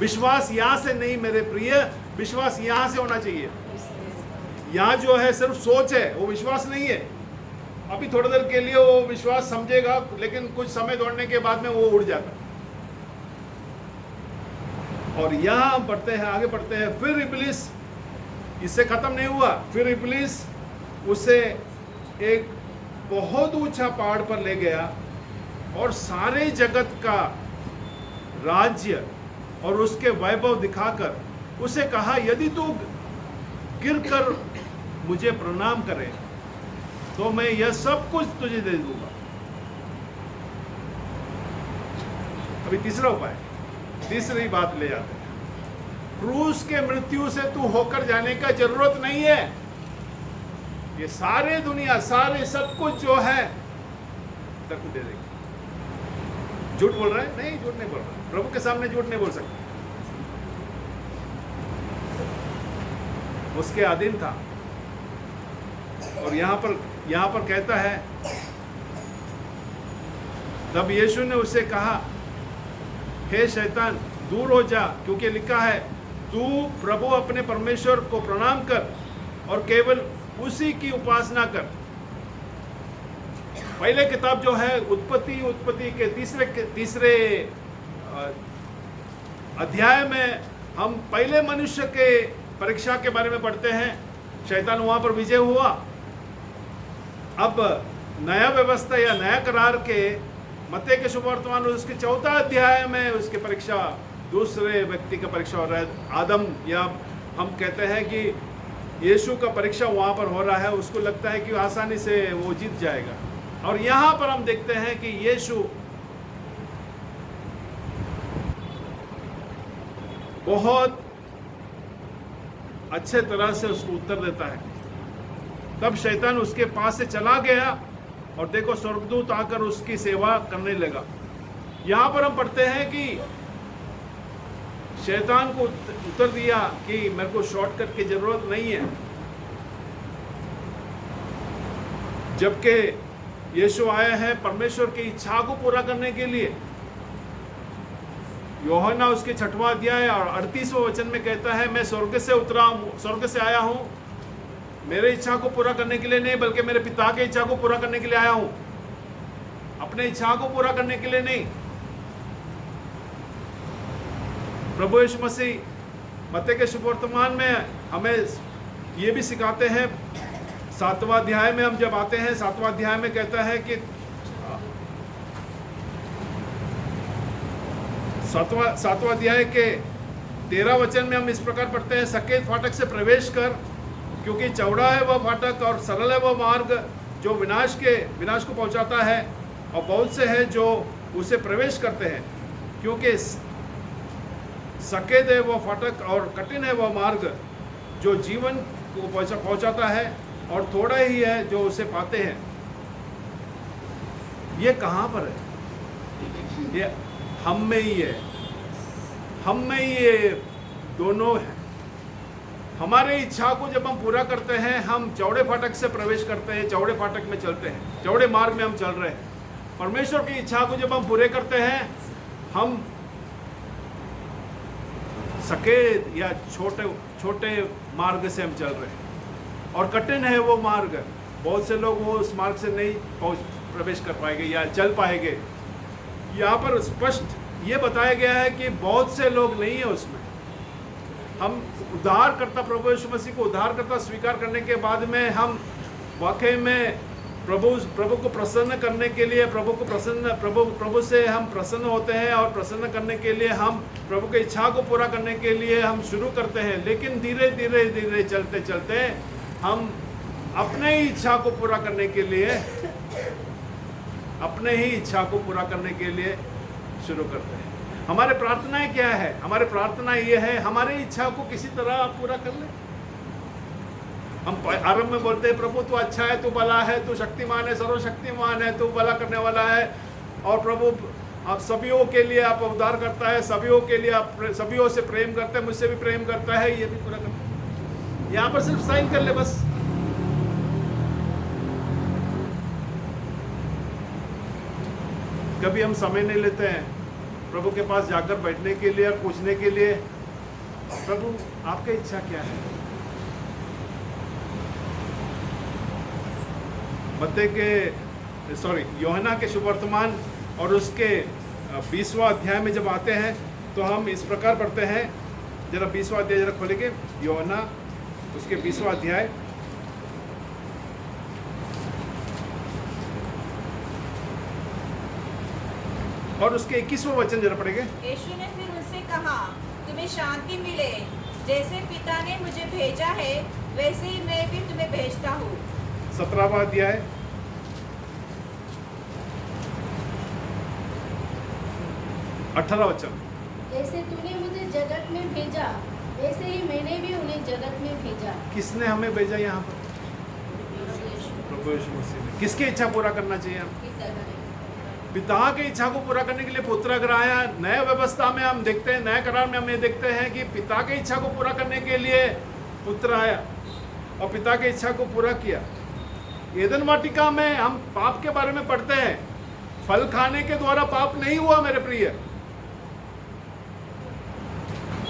विश्वास यहां से नहीं मेरे प्रिय, विश्वास यहां से होना चाहिए। यहां जो है सिर्फ सोच है, वो विश्वास नहीं है। अभी थोड़ी देर के लिए वो विश्वास समझेगा, लेकिन कुछ समय दौड़ने के बाद में वो उड़ जाता। और यहां हम पढ़ते हैं, आगे पढ़ते हैं, फिर इब्लिस, इससे खत्म नहीं हुआ, फिर इब्लिस उसे एक बहुत ऊंचा पहाड़ पर ले गया और सारे जगत का राज्य और उसके वैभव दिखाकर उसे कहा, यदि तू गिरकर मुझे प्रणाम करे तो मैं यह सब कुछ तुझे दे दूंगा। अभी तीसरा उपाय, तीसरी बात ले जाते हैं। क्रूस के मृत्यु से तू होकर जाने का जरूरत नहीं है। ये सारे दुनिया, सारे सब कुछ जो है तक दे देगी। झूठ बोल रहा है? नहीं, झूठ नहीं बोल रहा। प्रभु के सामने झूठ नहीं बोल सकता। उसके अधीन था। और यहां पर कहता है, तब यीशु ने उसे कहा, हे शैतान दूर हो जा, क्योंकि लिखा है, तू प्रभु अपने परमेश्वर को प्रणाम कर और केवल उसी की उपासना कर। पहले किताब जो है उत्पत्ति के तीसरे अध्याय में हम पहले मनुष्य के परीक्षा के बारे में पढ़ते हैं। शैतान वहां पर विजय हुआ। अब नया व्यवस्था या नया करार के मत्ती के सुवर्तमान उसके 4 अध्याय में उसकी परीक्षा, दूसरे व्यक्ति का परीक्षा हो रहा है। आदम, या हम कहते हैं कि यीशु का परीक्षा वहां पर हो रहा है। उसको लगता है कि आसानी से वो जीत जाएगा। और यहां पर हम देखते हैं कि यीशु बहुत अच्छे तरह से उसको उत्तर देता है। तब शैतान उसके पास से चला गया और देखो स्वर्गदूत आकर उसकी सेवा करने लगा। यहां पर हम पढ़ते हैं कि शैतान को उत्तर दिया कि मेरे को शॉर्टकट की जरूरत नहीं है। जबकि यीशु आया है परमेश्वर की इच्छा को पूरा करने के लिए। यूहन्ना उसके 6वां अध्याय और 38वां वचन में कहता है, मैं स्वर्ग से उतरा हूं, स्वर्ग से आया हूं, मेरे इच्छा को पूरा करने के लिए नहीं, बल्कि मेरे पिता की इच्छा को पूरा करने के लिए आया हूं, अपने इच्छा को पूरा करने के लिए नहीं। प्रभु यीशु मसीह मत्ती के सुवर्तमान में हमें ये भी सिखाते हैं। 7वां अध्याय में हम जब आते हैं, 7वां अध्याय में कहता है कि 7वां अध्याय के 13 वचन में हम इस प्रकार पढ़ते हैं, सकेत फाटक से प्रवेश कर, क्योंकि चौड़ा है वह फाटक और सरल है वह मार्ग जो विनाश को पहुंचाता है, और बहुत से हैं जो उसे प्रवेश करते हैं। क्योंकि सकेत है वह फाटक और कठिन है वह मार्ग जो जीवन को पहुंचाता है, और थोड़ा ही है जो उसे पाते हैं। ये कहां पर है? ये हम में ही है। हम में ही ये दोनों है। हमारे इच्छा को जब हम पूरा करते हैं, हम चौड़े फाटक से प्रवेश करते हैं, चौड़े फाटक में चलते हैं, चौड़े मार्ग में हम चल रहे हैं। परमेश्वर की इच्छा को जब हम पूरे करते हैं, हम सकेत या छोटे मार्ग से हम चल रहे हैं, और कठिन है वो मार्ग। बहुत से लोग वो उस मार्ग से नहीं प्रवेश कर पाएंगे या चल पाएंगे। यहाँ पर स्पष्ट ये बताया गया है कि बहुत से लोग नहीं है उसमें। हम उद्धारकर्ता प्रभु यीशु मसीह को उद्धारकर्ता स्वीकार करने के बाद में हम वाकई में प्रभु को प्रसन्न करने के लिए प्रभु से हम प्रसन्न होते हैं, और प्रसन्न करने के लिए हम प्रभु की इच्छा को पूरा करने के लिए हम शुरू करते हैं। लेकिन धीरे धीरे चलते चलते हम अपने ही इच्छा को पूरा करने के लिए शुरू करते हैं। हमारे प्रार्थनाएं क्या है? हमारे प्रार्थना ये है, हमारी इच्छा को किसी तरह आप पूरा कर ले। हम आरंभ में बोलते हैं, प्रभु तू अच्छा है, तू भला है, तू शक्तिमान है, सर्वशक्तिमान है, तू भला करने वाला है, और प्रभु आप सभीयों के लिए आप उद्धार करता है, सभीयों के लिए आप सभीयों से प्रेम करते हैं, मुझसे भी प्रेम करता है, ये भी पूरा करता है। यहाँ पर सिर्फ साइन कर ले बस। कभी हम समय नहीं लेते हैं प्रभु के पास जाकर बैठने के लिए, पूछने के लिए, प्रभु आपकी इच्छा क्या है? यूहन्ना के सुवर्तमान और उसके 20वां अध्याय में जब आते हैं तो हम इस प्रकार पढ़ते हैं। जरा 20वां अध्याय जरा खोलेंगे, यूहन्ना उसके 20वां अध्याय और उसके 21वां वचन जरा पढ़ेंगे। यीशु ने फिर उससे कहा, तुम्हें शांति मिले। जैसे पिता ने मुझे भेजा है, वैसे ही मैं भी तुम्हें भेजता हूँ। 17वां अध्याय 18वां वचन। जैसे तूने मुझे जगत में भेजा वैसे ही मैंने भी उन्हें जगत में भेजा। किसने हमें भेजा यहाँ पर? प्रभु यीशु मसीह ने। किसकी इच्छा पूरा करना चाहिए हम? पिता की इच्छा को पूरा करने के लिए पुत्र अगर आया। नए व्यवस्था में हम देखते हैं, नए करार में हम ये देखते हैं कि पिता की इच्छा को पूरा करने के लिए पुत्र आया और पिता की इच्छा को पूरा किया। एदन वाटिका में हम पाप के बारे में पढ़ते हैं, फल खाने के द्वारा पाप नहीं हुआ मेरे प्रिय।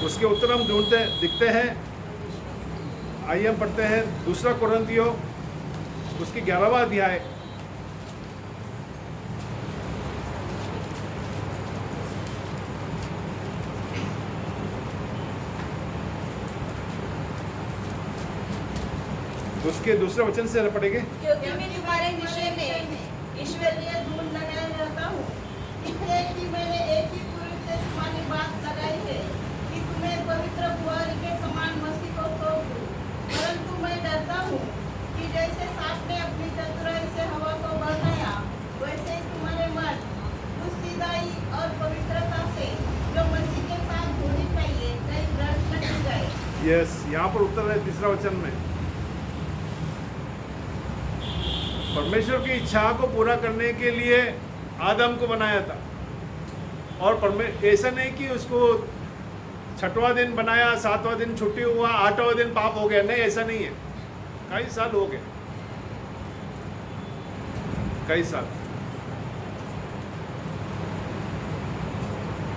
उसके उत्तर हम ढूंढते दिखते हैं। आइए हम पढ़ते हैं 2 कुरिन्थियों उसकी 11वां अध्याय। उसके दूसरे वचन से पढ़ेंगे। क्योंकि मैं तुम्हारे विषय में ईश्वरीय धूल लगाए रहता हूँ, इसलिए कि मैंने एक ही पुरुष से तुम्हारी बात लगाई है कि तुम्हें पवित्र बुआरी के समान मसीह को सौंप दूं। परंतु मैं डरता हूँ कि जैसे सांप ने अपनी चतुराई से हवा को बनाया, वैसे ही तुम्हारे मन उस सीधाई और पवित्रता से जो मसीह के साथ होनी चाहिए कहीं भ्रष्ट न हो जाए। यस, यहाँ पर उत्तर है 3 वचन में। परमेश्वर की इच्छा को पूरा करने के लिए आदम को बनाया था और ऐसा नहीं कि उसको 6वां दिन बनाया, 7वां दिन छुट्टी हुआ, 8वां दिन पाप हो गया। नहीं, ऐसा नहीं है। कई साल हो गए, कई साल।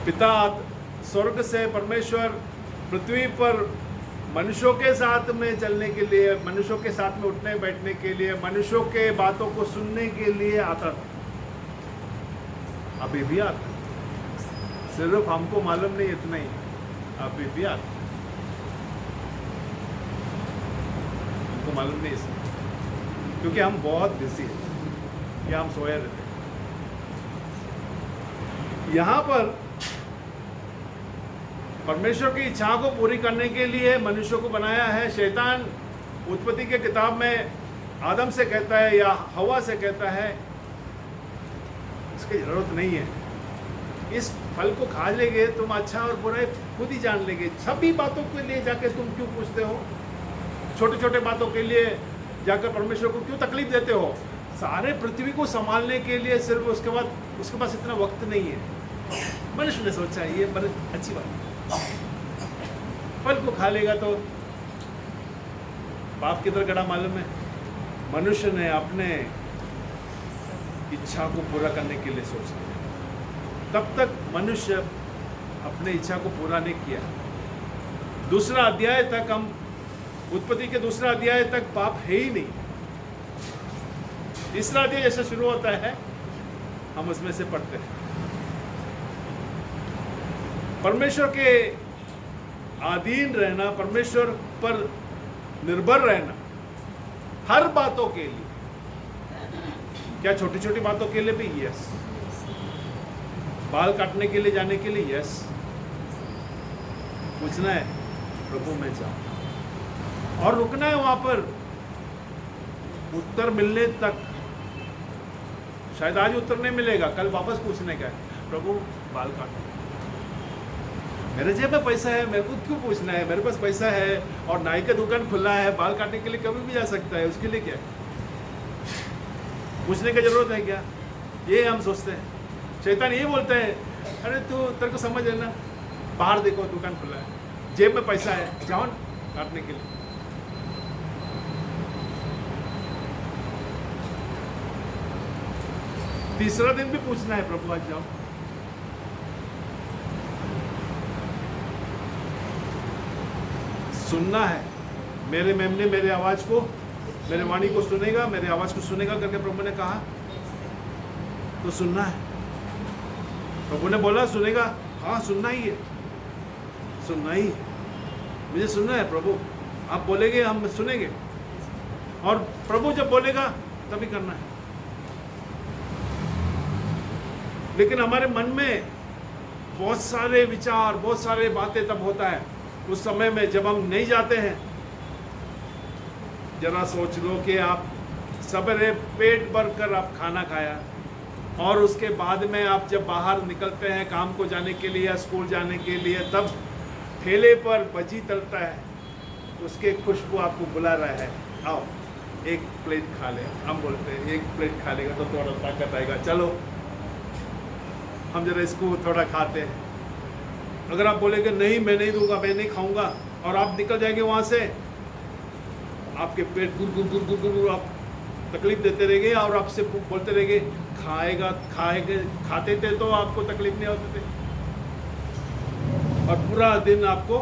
पिता स्वर्ग से परमेश्वर पृथ्वी पर मनुष्यों के साथ में चलने के लिए, मनुष्यों के साथ में उठने बैठने के लिए, मनुष्यों के बातों को सुनने के लिए आता था। अभी भी आता, सिर्फ हमको मालूम नहीं, इतना ही। अभी भी आता, हमको मालूम नहीं इसमें, क्योंकि हम बहुत बिजी हैं या हम सोए रहते हैं। यहाँ पर परमेश्वर की इच्छा को पूरी करने के लिए मनुष्य को बनाया है। शैतान उत्पत्ति के किताब में आदम से कहता है या हवा से कहता है, इसकी जरूरत नहीं है, इस फल को खा लेंगे तुम अच्छा और बुरा खुद ही जान लेंगे। सभी बातों के लिए जाके तुम क्यों पूछते हो? छोटे छोटे बातों के लिए जाकर परमेश्वर को क्यों तकलीफ देते हो? सारे पृथ्वी को संभालने के लिए सिर्फ उसके पास इतना वक्त नहीं है। मनुष्य ने सोचा ये बड़ी अच्छी बात है, फल को खा लेगा तो पाप किधर गड़ा मालूम है। मनुष्य ने अपने इच्छा को पूरा करने के लिए सोच लिया, तब तक मनुष्य अपने इच्छा को पूरा नहीं किया। 2 अध्याय तक हम, उत्पत्ति के 2 अध्याय तक पाप है ही नहीं। 3 अध्याय जैसे शुरू होता है हम उसमें से पढ़ते हैं। परमेश्वर के अधीन रहना, परमेश्वर पर निर्भर रहना हर बातों के लिए, क्या छोटी छोटी बातों के लिए भी? यस। बाल काटने के लिए जाने के लिए? यस। पूछना है प्रभु मैं जाऊं और रुकना है वहां पर उत्तर मिलने तक। शायद आज उत्तर नहीं मिलेगा, कल वापस पूछने का है, प्रभु बाल काटो, मेरे जेब में पैसा है, मेरे को क्यों पूछना है? मेरे पास पैसा है और नाई का दुकान खुला है, बाल काटने के लिए कभी भी जा सकता है, उसके लिए क्या है? पूछने की जरूरत है क्या? ये हम सोचते हैं। शैतान ये बोलते हैं, अरे तू तेरे को समझ है ना, बाहर देखो दुकान खुला है, जेब में पैसा है, जाओ काटने के लिए। तीसरा दिन भी पूछना है, प्रभु आज जाओ। सुनना है, मेरे मेमने मेरे आवाज को, मेरे वाणी को सुनेगा, मेरे आवाज को सुनेगा करके प्रभु ने कहा, तो सुनना है। प्रभु ने बोला सुनेगा, हाँ सुनना ही है, सुनना ही है, मुझे सुनना है प्रभु, आप बोलेंगे हम सुनेंगे, और प्रभु जब बोलेगा तभी करना है। लेकिन हमारे मन में बहुत सारे विचार, बहुत सारे बातें तब होता है उस समय में जब हम नहीं जाते हैं। जरा सोच लो कि आप सवेरे पेट भर कर आप खाना खाया और उसके बाद में आप जब बाहर निकलते हैं काम को जाने के लिए या स्कूल जाने के लिए, तब ठेले पर बजी तलता है, उसके खुशबू आपको बुला रहा है, आओ एक प्लेट खा ले। हम बोलते हैं एक प्लेट खा लेगा तो थोड़ा ताकत आएगा, चलो हम जरा इसको थोड़ा खाते हैं। अगर आप बोलेंगे नहीं मैं नहीं दूंगा, मैं नहीं खाऊंगा, और आप निकल जाएंगे वहाँ से, आपके पेट गुर गुर गुर गुर गुर गुर आप तकलीफ देते रहेंगे और आपसे बोलते रहेंगे खाएगा खाएगा। खाते थे तो आपको तकलीफ नहीं होती थी, और पूरा दिन आपको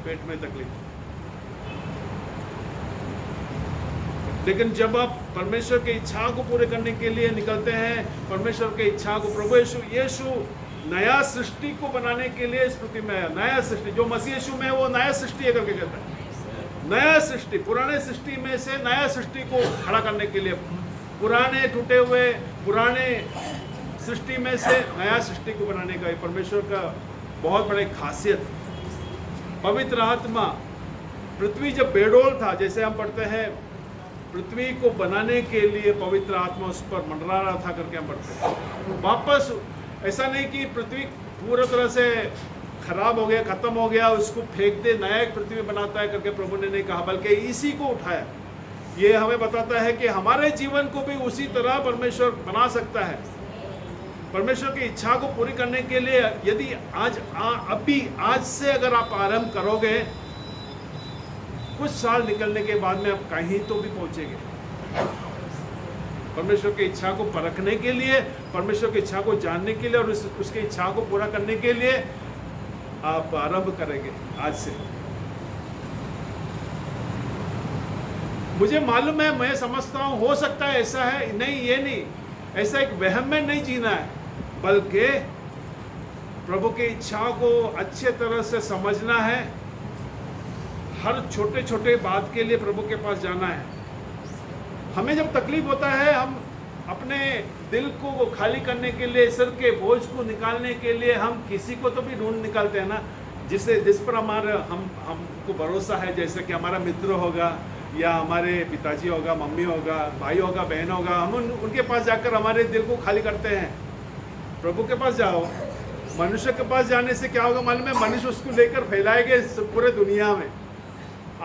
पेट में तकलीफ। लेकिन जब आप परमेश्वर की इच्छा को पूरे करने के लिए निकलते हैं, परमेश्वर की इच्छा को, प्रभु यीशु नया सृष्टि को बनाने के लिए इस पृथ्वी में आया। नया सृष्टि जो मसीह यीशु में है वो नया सृष्टि है करके कहता है। नया सृष्टि, पुराने सृष्टि में से नया सृष्टि को खड़ा करने के लिए, पुराने टूटे हुए पुराने सृष्टि में से नया सृष्टि को बनाने का परमेश्वर का बहुत बड़ी खासियत। पवित्र आत्मा, पृथ्वी जब बेडोल था, जैसे हम पढ़ते हैं, पृथ्वी को बनाने के लिए पवित्र आत्मा उस पर मंडरा रहा था करके हम पढ़ते हैं। वापस ऐसा नहीं कि पृथ्वी पूरी तरह से खराब हो गया, खत्म हो गया, उसको फेंक दे, नया एक पृथ्वी बनाता है करके प्रभु ने नहीं कहा, बल्कि इसी को उठाया। ये हमें बताता है कि हमारे जीवन को भी उसी तरह परमेश्वर बना सकता है। परमेश्वर की इच्छा को पूरी करने के लिए यदि आज से अगर आप आरंभ करोगे, कुछ साल निकलने के बाद में आप कहीं तो भी पहुंचेंगे। परमेश्वर की इच्छा को परखने के लिए, परमेश्वर की इच्छा को जानने के लिए और उसकी इच्छा को पूरा करने के लिए आप आरंभ करेंगे आज से। मुझे मालूम है, मैं समझता हूँ, हो सकता है ऐसा है, नहीं ये नहीं, ऐसा एक वहम में नहीं जीना है, बल्कि प्रभु की इच्छा को अच्छे तरह से समझना है। हर छोटे छोटे बात के लिए प्रभु के पास जाना है। हमें जब तकलीफ होता है, हम अपने दिल को खाली करने के लिए, सिर के बोझ को निकालने के लिए हम किसी को तो भी ढूंढ निकालते हैं ना, जिस पर हमको भरोसा है, जैसे कि हमारा मित्र होगा या हमारे पिताजी होगा, मम्मी होगा, भाई होगा, बहन होगा। हम उनके पास जाकर हमारे दिल को खाली करते हैं। प्रभु के पास जाओ। मनुष्य के पास जाने से क्या होगा मालूम है? मनुष्य उसको लेकर फैलाएंगे पूरे दुनिया में।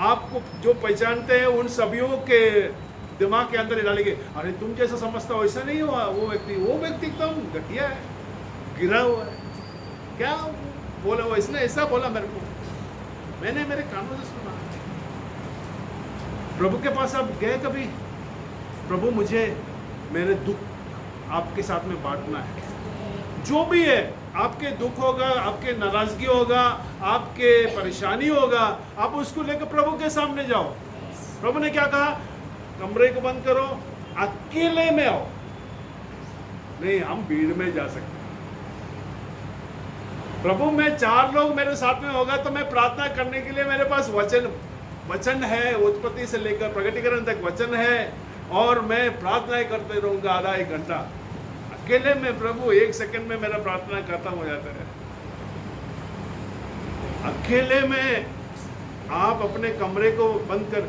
आपको जो पहचानते हैं उन सभियों के दिमाग के अंदर डालेंगे, अरे तुम जैसा समझता हो ऐसा नहीं हुआ, वो व्यक्ति एकदम घटिया है, गिरा हुआ है, क्या बोला वो, इसने ऐसा बोला मेरे को, मैंने मेरे कानों से सुना। प्रभु के पास आप गए कभी? प्रभु मुझे मेरे दुख आपके साथ में बांटना है। जो भी है, आपके दुख होगा, आपके नाराजगी होगा, आपके परेशानी होगा, आप उसको लेकर प्रभु के सामने जाओ। प्रभु ने क्या कहा? कमरे को बंद करो, अकेले में आओ। नहीं, हम भीड़ में जा सकते हैं। प्रभु में 4 लोग मेरे साथ में होगा तो मैं प्रार्थना करने के लिए मेरे पास वचन है, उत्पत्ति से लेकर प्रकटीकरण तक वचन है, और मैं प्रार्थनाएं करते रहूंगा आधा 1 घंटा। अकेले में प्रभु 1 सेकंड में मेरा प्रार्थना खत्म हो जाता है। अकेले में आप अपने कमरे को बंद कर,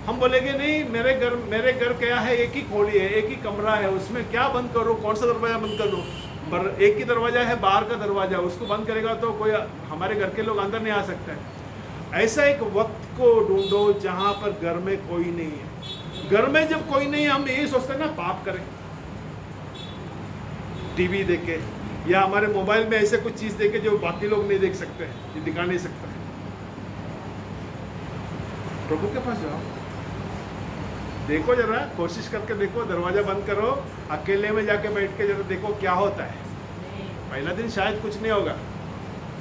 हम बोलेंगे नहीं मेरे घर क्या है, एक ही खोली है, एक ही कमरा है, उसमें क्या बंद करो, कौन सा दरवाजा बंद कर दो? पर एक ही दरवाजा है, बाहर का दरवाजा, उसको बंद करेगा तो कोई हमारे घर के लोग अंदर नहीं आ सकते हैं। ऐसा एक वक्त को ढूंढो जहां पर घर में कोई नहीं है। घर में जब कोई नहीं है, हम यही सोचते हैं ना, पाप करें, टीवी देखे या हमारे मोबाइल में ऐसे कुछ चीज देखे जो बाकी लोग नहीं देख सकते हैं, ये दिखा नहीं सकते। प्रभु के पास जाओ, देखो जरा, कोशिश करके देखो, दरवाजा बंद करो, अकेले में जाके बैठ के जरा देखो क्या होता है। पहला दिन शायद कुछ नहीं होगा,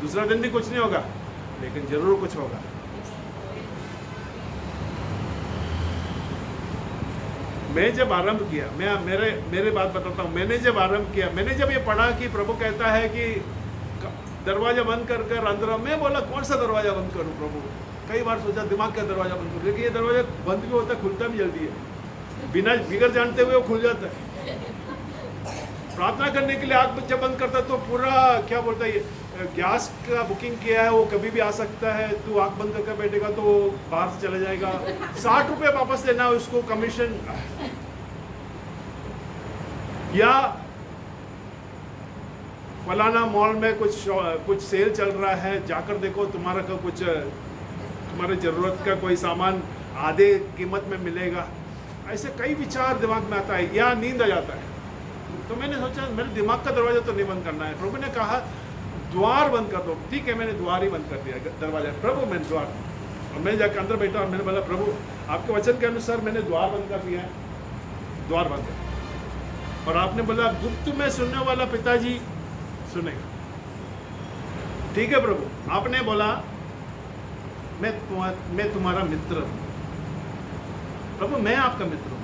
दूसरा दिन भी कुछ नहीं होगा, लेकिन जरूर कुछ होगा। मैं जब आरंभ किया, मैं मेरे बात बताता हूँ, मैंने जब आरंभ किया, मैंने जब ये पढ़ा कि प्रभु कहता है कि दरवाजा बंद कर अंदर, मैं बोला कौन सा दरवाजा बंद करूँ प्रभु? कई बार सोचा दिमाग का दरवाजा बंद करूँ, लेकिन ये दरवाजा बंद भी होता है, खुलता भी जल्दी है, बिगर जानते हुए वो खुल जाता है। प्रार्थना करने के लिए आग जब बंद करता तो पूरा क्या बोलता है, गैस का बुकिंग किया है, वो कभी भी आ सकता है, तू आग बंद करके बैठेगा तो बाहर से चला जाएगा, 60 रुपये वापस देना उसको कमीशन। या फलाना मॉल में कुछ सेल चल रहा है, जाकर देखो तुम्हारा का कुछ तुम्हारे ज़रूरत का कोई सामान आधे कीमत में मिलेगा। ऐसे कई विचार दिमाग में आता है, या नींद आ जाता है। तो मैंने सोचा मेरे दिमाग का दरवाज़ा तो नहीं बंद करना है। प्रभु ने कहा द्वार बंद कर दो। ठीक है, मैंने द्वार ही बंद कर दिया, दरवाजा। प्रभु मैंने द्वार, और मैं जाकर अंदर बैठा और मैंने बोला प्रभु आपके वचन के अनुसार मैंने द्वार बंद कर दिया है, द्वार बंद कर। और आपने बोला गुप्त में सुनने वाला पिताजी सुनेगा। ठीक है प्रभु, आपने बोला मैं तुम्हारा मित्र हूं। प्रभु मैं आपका मित्र हूं।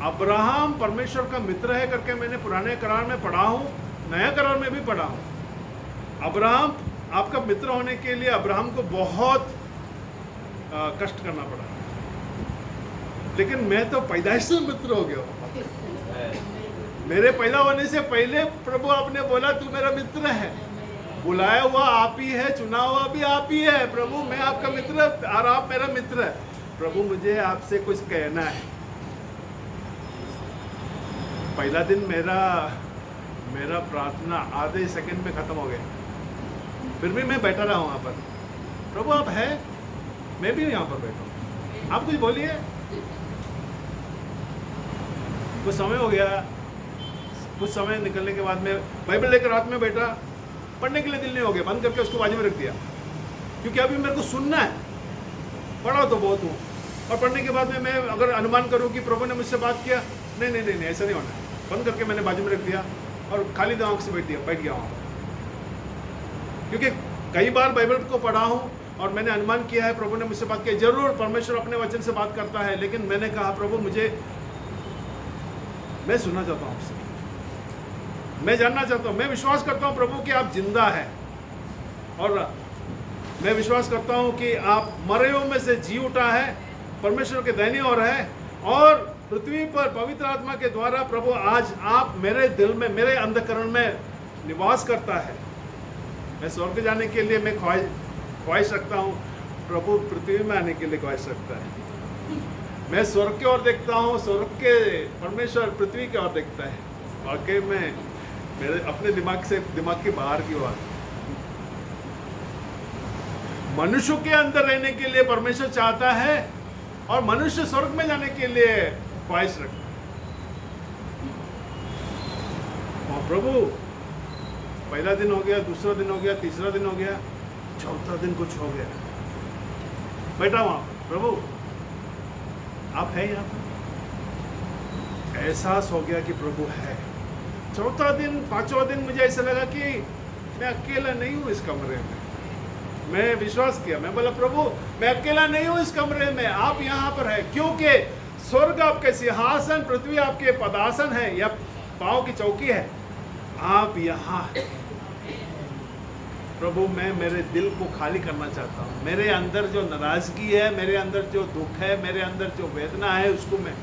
अब्राहम परमेश्वर का मित्र है करके मैंने पुराने करार में पढ़ा हूं, नया करार में भी पढ़ा हूं। अब्राहम आपका मित्र होने के लिए अब्राहम को बहुत कष्ट करना पड़ा, लेकिन मैं तो पैदाइश से मित्र हो गया हूं। मेरे पैदा होने से पहले प्रभु आपने बोला तू मेरा मित्र है, बुलाया हुआ आप ही है, चुना हुआ भी आप ही है। प्रभु मैं आपका मित्र और आप मेरा मित्र है। प्रभु मुझे आपसे कुछ कहना है। पहला दिन मेरा प्रार्थना आधे सेकंड में खत्म हो गया, फिर भी मैं बैठा रहा हूं वहां पर। प्रभु आप है, मैं भी यहाँ पर बैठा हूं, आप कुछ बोलिए। कुछ समय हो गया, कुछ समय निकलने के बाद में बाइबल लेकर रात में बैठा, पढ़ने के लिए दिल नहीं हो गया, बंद करके उसको बाजू में रख दिया, क्योंकि अभी मेरे को सुनना है। पढ़ा तो बहुत हूँ, और पढ़ने के बाद में मैं अगर अनुमान करूँ कि प्रभु ने मुझसे बात किया, नहीं ऐसा नहीं होना है। बंद करके मैंने बाजू में रख दिया और खाली दिमाग से बैठ गया वहाँ, क्योंकि कई बार बाइबल को पढ़ा हूँ और मैंने अनुमान किया है प्रभु ने मुझसे बात की। जरूर परमेश्वर अपने वचन से बात करता है, लेकिन मैंने कहा प्रभु मैं सुनना चाहता हूँ आपसे, मैं जानना चाहता हूँ। मैं विश्वास करता हूँ प्रभु कि आप जिंदा है, और मैं विश्वास करता हूँ कि आप मरे हुओं में से जी उठा है, परमेश्वर के दाहिनी ओर है, और पृथ्वी पर पवित्र आत्मा के द्वारा प्रभु आज आप मेरे दिल में, मेरे अंतःकरण में निवास करता है। मैं स्वर्ग जाने के लिए मैं ख्वाहिश रखता हूँ, प्रभु पृथ्वी में आने के लिए ख्वाहिश रखता है। मैं स्वर्ग की ओर देखता हूँ, स्वर्ग के परमेश्वर पृथ्वी की ओर देखता है। वाकई में मेरे अपने दिमाग के बाहर की ओर, मनुष्य के अंदर रहने के लिए परमेश्वर चाहता है, और मनुष्य स्वर्ग में जाने के लिए ख्वाहिश रखता है। और प्रभु पहला दिन हो गया, दूसरा दिन हो गया, तीसरा दिन हो गया, चौथा दिन कुछ हो गया, बैठा वहां, प्रभु आप है यहाँ पर। एहसास हो गया कि प्रभु है। चौथा दिन, पांचवा दिन मुझे ऐसा लगा कि मैं अकेला नहीं हूँ इस कमरे में। मैं विश्वास किया, मैं बोला प्रभु मैं अकेला नहीं हूँ इस कमरे में, आप यहाँ पर है, क्योंकि स्वर्ग आपके सिंहासन, पृथ्वी आपके पदासन है, या पाँव की चौकी है, आप यहाँ है। प्रभु मैं मेरे दिल को खाली करना चाहता हूँ। मेरे अंदर जो नाराजगी है, मेरे अंदर जो दुख है, मेरे अंदर जो वेदना है, उसको मैं,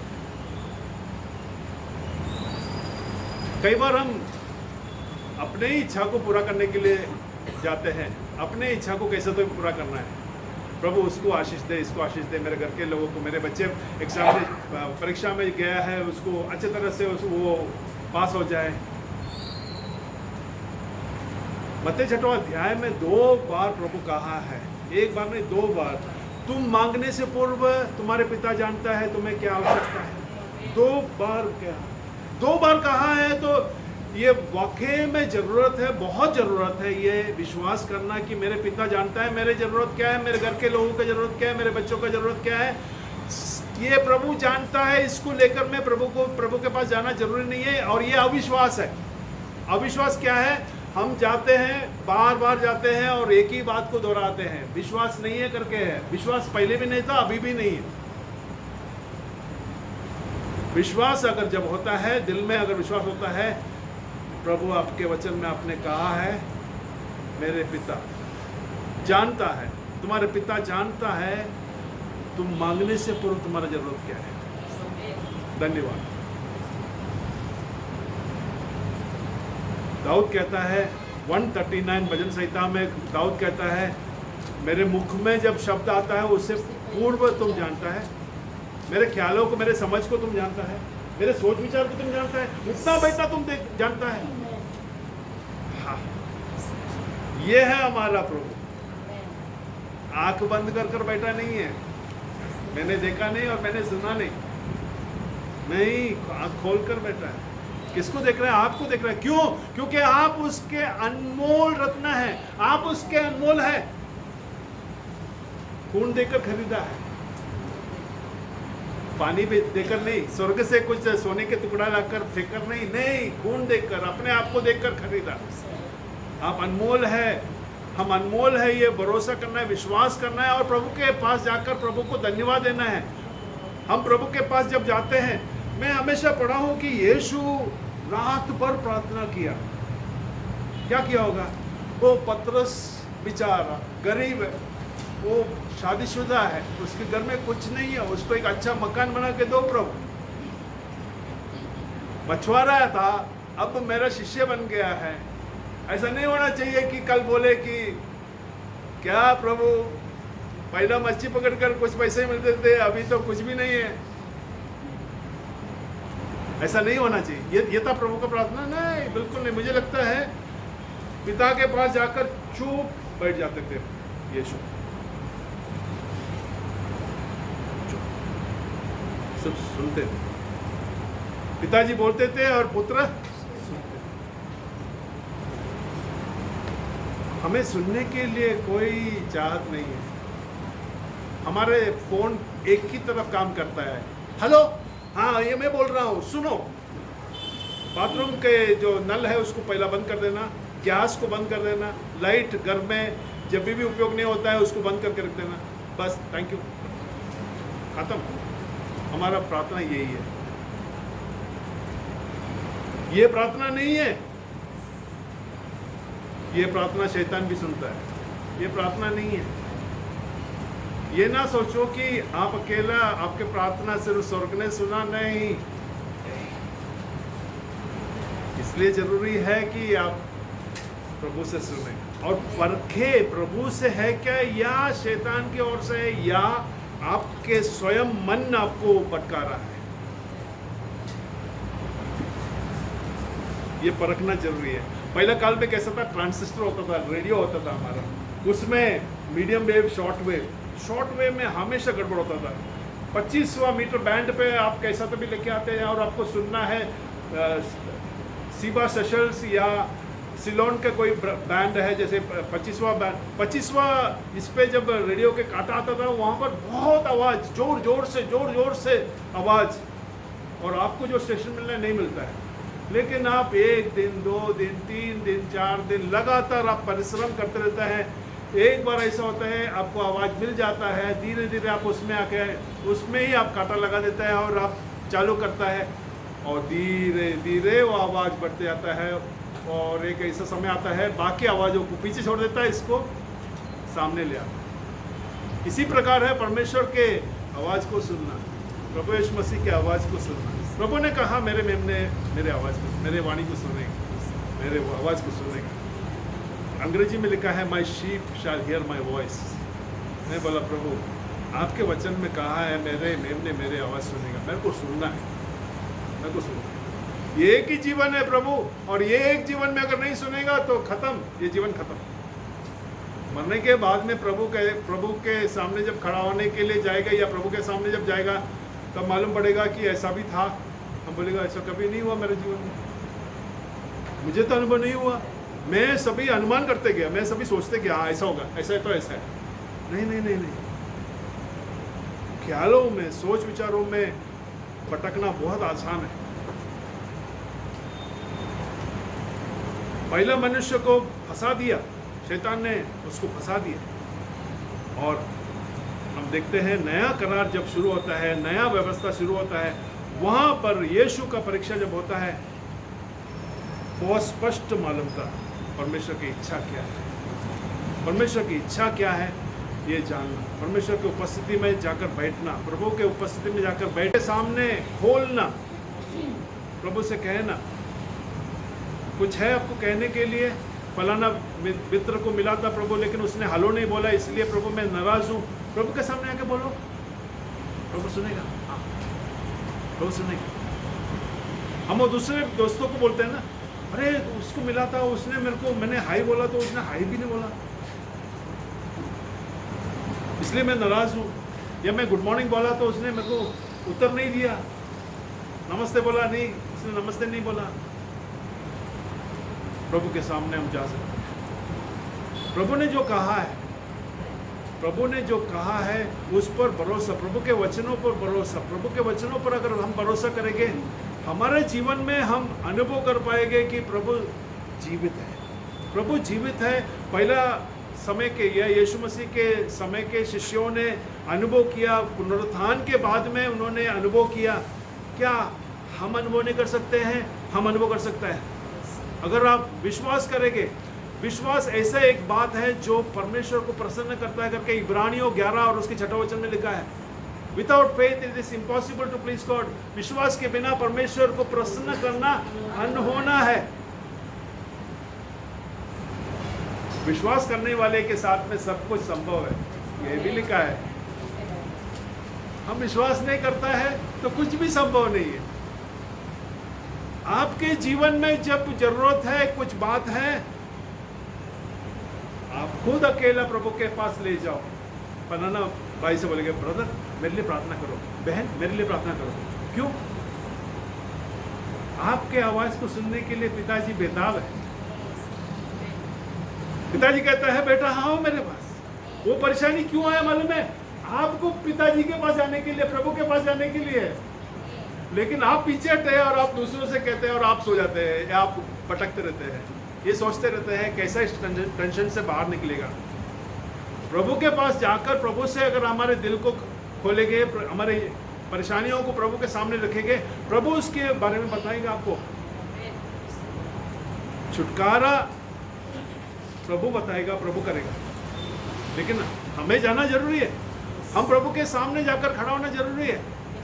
कई बार हम अपने ही इच्छा को पूरा करने के लिए जाते हैं, अपने इच्छा को कैसे तो पूरा करना है। प्रभु उसको आशीष दे, इसको आशीष दे, मेरे घर के लोगों को, मेरे बच्चे एग्जाम में परीक्षा में गया है, उसको अच्छे तरह से वो पास हो जाए। मत्ती 6वां अध्याय में 2 बार प्रभु कहा है, एक बार नहीं 2 बार, तुम मांगने से पूर्व तुम्हारे पिता जानता है तुम्हें क्या आवश्यकता है। 2 बार कहा है। तो ये वाकई में जरूरत है, बहुत जरूरत है ये विश्वास करना कि मेरे पिता जानता है मेरे जरूरत क्या है, मेरे घर के लोगों का जरूरत क्या है, मेरे बच्चों का जरूरत क्या है, ये प्रभु जानता है। इसको लेकर मैं प्रभु के पास जाना जरूरी नहीं है। और ये अविश्वास है। अविश्वास क्या है? हम जाते हैं, बार बार जाते हैं और एक ही बात को दोहराते हैं, विश्वास नहीं है करके है। विश्वास पहले भी नहीं था, अभी भी नहीं है। विश्वास अगर जब होता है, दिल में अगर विश्वास होता है, प्रभु आपके वचन में आपने कहा है मेरे पिता जानता है, तुम्हारे पिता जानता है तुम मांगने से पूर्व तुम्हारा जरूरत क्या है। धन्यवाद। दाऊद कहता है 139 भजन संहिता में, दाऊद कहता है मेरे मुख में जब शब्द आता है उससे पूर्व तुम जानता है, मेरे ख्यालों को, मेरे समझ को तुम जानता है। मेरे सोच विचार को तुम जानता है, उठना बैठना तुम जानता है। हाँ, ये है हमारा प्रभु। आंख बंद कर कर बैठा नहीं है, मैंने देखा नहीं और मैंने सुना नहीं, आंख खोल कर बैठा है। किसको देख रहा है? आपको देख रहा है। क्यों? क्योंकि आप उसके अनमोल रत्न हैं, आप उसके अनमोल है। खून देकर खरीदा है, पानी भी देकर नहीं, स्वर्ग से कुछ सोने के टुकड़ा लाकर फेंकर नहीं, नहीं, खून देकर, अपने आप को देकर खरीदा। आप अनमोल है, हम अनमोल है, ये भरोसा करना है, विश्वास करना है और प्रभु के पास जाकर प्रभु को धन्यवाद देना है। हम प्रभु के पास जब जाते हैं, मैं हमेशा पढ़ा हूं कि यीशु रात भर प्रार्थना किया। क्या किया होगा? वो पतरस बेचारा गरीब है, वो शादीशुदा है, उसके घर में कुछ नहीं है, उसको एक अच्छा मकान बना के दो प्रभु। मछुआरा था, अब मेरा शिष्य बन गया है। ऐसा नहीं होना चाहिए कि कल बोले कि क्या प्रभु पहला मच्छी पकड़कर कुछ पैसे मिलते थे, अभी तो कुछ भी नहीं है। ऐसा नहीं होना चाहिए। ये था प्रभु का प्रार्थना? नहीं, बिल्कुल नहीं। मुझे लगता है पिता के पास जाकर चुप बैठ जाते थे यीशु, सब सुनते थे। पिताजी बोलते थे और पुत्र सुनते थे। हमें सुनने के लिए कोई चाहत नहीं है। हमारे फोन एक ही तरफ काम करता है। हेलो, हाँ ये मैं बोल रहा हूँ, सुनो। बाथरूम के जो नल है उसको पहला बंद कर देना, गैस को बंद कर देना, लाइट घर में जब भी उपयोग नहीं होता है उसको बंद करके रख देना, बस, थैंक यू, खत्म। हमारा प्रार्थना यही है। ये प्रार्थना नहीं है। ये प्रार्थना शैतान भी सुनता है। ये प्रार्थना नहीं है। ये ना सोचो कि आप अकेला, आपके प्रार्थना सिर्फ स्वर्ग ने सुना, नहीं। इसलिए जरूरी है कि आप प्रभु से सुने और परखे प्रभु से है क्या, या शैतान की ओर से है, या आपके स्वयं मन आपको भटका रहा है। ये परखना जरूरी है। पहला काल में कैसा था? ट्रांजिस्टर होता था, रेडियो होता था हमारा, उसमें मीडियम वेव, शॉर्ट वेव में हमेशा गड़बड़ होता था। 25वां मीटर बैंड पे आप कैसा तो भी लेके आते हैं और आपको सुनना है सीबा सेशल्स या सिलोन का कोई बैंड है, जैसे 25वां बैंड, 25वां इस पे जब रेडियो के काटा आता था वहाँ पर बहुत आवाज़, जोर जोर से आवाज़, और आपको जो स्टेशन मिलना है नहीं मिलता है। लेकिन आप 1 दिन, 2 दिन, 3 दिन, 4 दिन लगातार आप परिश्रम करते रहते हैं। एक बार ऐसा होता है आपको आवाज़ मिल जाता है, धीरे धीरे आप उसमें आके उसमें ही आप कांटा लगा देता है और आप चालू करता है और धीरे धीरे वो आवाज़ बढ़ते जाता है और एक ऐसा समय आता है बाकी आवाज़ों को पीछे छोड़ देता है, इसको सामने ले आता है। इसी प्रकार है परमेश्वर के आवाज़ को सुनना, प्रभु यीशु मसीह की आवाज़ को सुनना। प्रभु ने कहा मेरे मेमने मेरे आवाज़ को, मेरे वाणी को सुनेगा, मेरे आवाज़ को सुनेगा। अंग्रेजी में लिखा है my sheep shall hear my voice. मैं बोला प्रभु आपके वचन में कहा है मेरे मेमने मेरे आवाज़ सुनेगा, मेरे को सुनना है, मेरे को सुनना है। ये एक ही जीवन है प्रभु, और ये एक जीवन में अगर नहीं सुनेगा तो खत्म, ये जीवन खत्म। मरने के बाद में प्रभु के सामने जब खड़ा होने के लिए जाएगा या प्रभु के सामने जब जाएगा तब मालूम पड़ेगा कि ऐसा भी था। हम बोलेगा ऐसा कभी नहीं हुआ मेरे जीवन में, मुझे तो अनुभव नहीं हुआ। मैं सभी अनुमान करते गया, मैं सभी सोचते गया हाँ ऐसा होगा, ऐसा है तो ऐसा है। नहीं नहीं नहीं नहीं, ख्यालों में, सोच विचारों में भटकना बहुत आसान है। पहला मनुष्य को फंसा दिया, शैतान ने उसको फंसा दिया। और हम देखते हैं नया करार जब शुरू होता है, नया व्यवस्था शुरू होता है, वहाँ पर यीशु का परीक्षा जब होता है बहुत स्पष्ट मालूम था परमेश्वर की इच्छा क्या है। परमेश्वर की इच्छा क्या है ये जानना, परमेश्वर की उपस्थिति में जाकर बैठना, प्रभु के उपस्थिति में जाकर बैठे सामने खोलना, प्रभु से कहना कुछ है आपको कहने के लिए। फलाना मित्र को मिला था प्रभु, लेकिन उसने हेलो नहीं बोला, इसलिए प्रभु मैं नाराज हूँ। प्रभु के सामने आके बोलो, प्रभु सुनेगा। हाँ, प्रभु सुनेगा। हम वो दूसरे दोस्तों को बोलते हैं ना, अरे उसको मिला था, उसने मेरे को, मैंने हाई बोला तो उसने हाई भी नहीं बोला, इसलिए मैं नाराज हूँ। या मैं गुड मॉर्निंग बोला तो उसने मेरे को उत्तर नहीं दिया, नमस्ते बोला नहीं, उसने नमस्ते नहीं बोला। प्रभु के सामने हम जा सकते हैं। प्रभु ने जो कहा है, प्रभु ने जो कहा है उस पर भरोसा, प्रभु के वचनों पर भरोसा, प्रभु के वचनों पर अगर हम भरोसा करेंगे, हमारे जीवन में हम अनुभव कर पाएंगे कि प्रभु जीवित है, प्रभु जीवित है। पहला समय के या यीशु मसीह के समय के शिष्यों ने अनुभव किया, पुनरुत्थान के बाद में उन्होंने अनुभव किया। क्या हम अनुभव नहीं कर सकते हैं? हम अनुभव कर सकते हैं अगर आप विश्वास करेंगे। विश्वास ऐसा एक बात है जो परमेश्वर को प्रसन्न करता है करके इब्रानियों 11 और उसके 6 वचन में लिखा है, without faith it is impossible to please God. विश्वास के बिना परमेश्वर को प्रसन्न करना अनहोना है। विश्वास करने वाले के साथ में सब कुछ संभव है, यह भी लिखा है। हम विश्वास नहीं करता है तो कुछ भी संभव नहीं है। आपके जीवन में जब जरूरत है, कुछ बात है, आप खुद अकेला प्रभु के पास ले जाओ। बनाना भाई से बोलेंगे, ब्रदर मेरे लिए प्रार्थना करो, बहन मेरे लिए प्रार्थना करो। क्यों? आपके आवाज को सुनने के लिए पिताजी बेताब है। पिताजी कहता है बेटा हाँ मेरे पास। वो परेशानी क्यों आया मालूम है? आपको पिताजी के पास जाने के लिए, प्रभु के पास जाने के लिए, लेकिन आप पीछे हटते हैं और आप दूसरों से कहते हैं और आप सो जाते हैं या आप भटकते रहते हैं। ये सोचते रहते हैं कैसा इस टेंशन से बाहर निकलेगा। प्रभु के पास जाकर प्रभु से अगर हमारे दिल को खोलेंगे, हमारे परेशानियों को प्रभु के सामने रखेंगे, प्रभु उसके बारे में बताएगा आपको। छुटकारा प्रभु बताएगा, प्रभु करेगा, लेकिन हमें जाना जरूरी है। हम प्रभु के सामने जाकर खड़ा होना जरूरी है।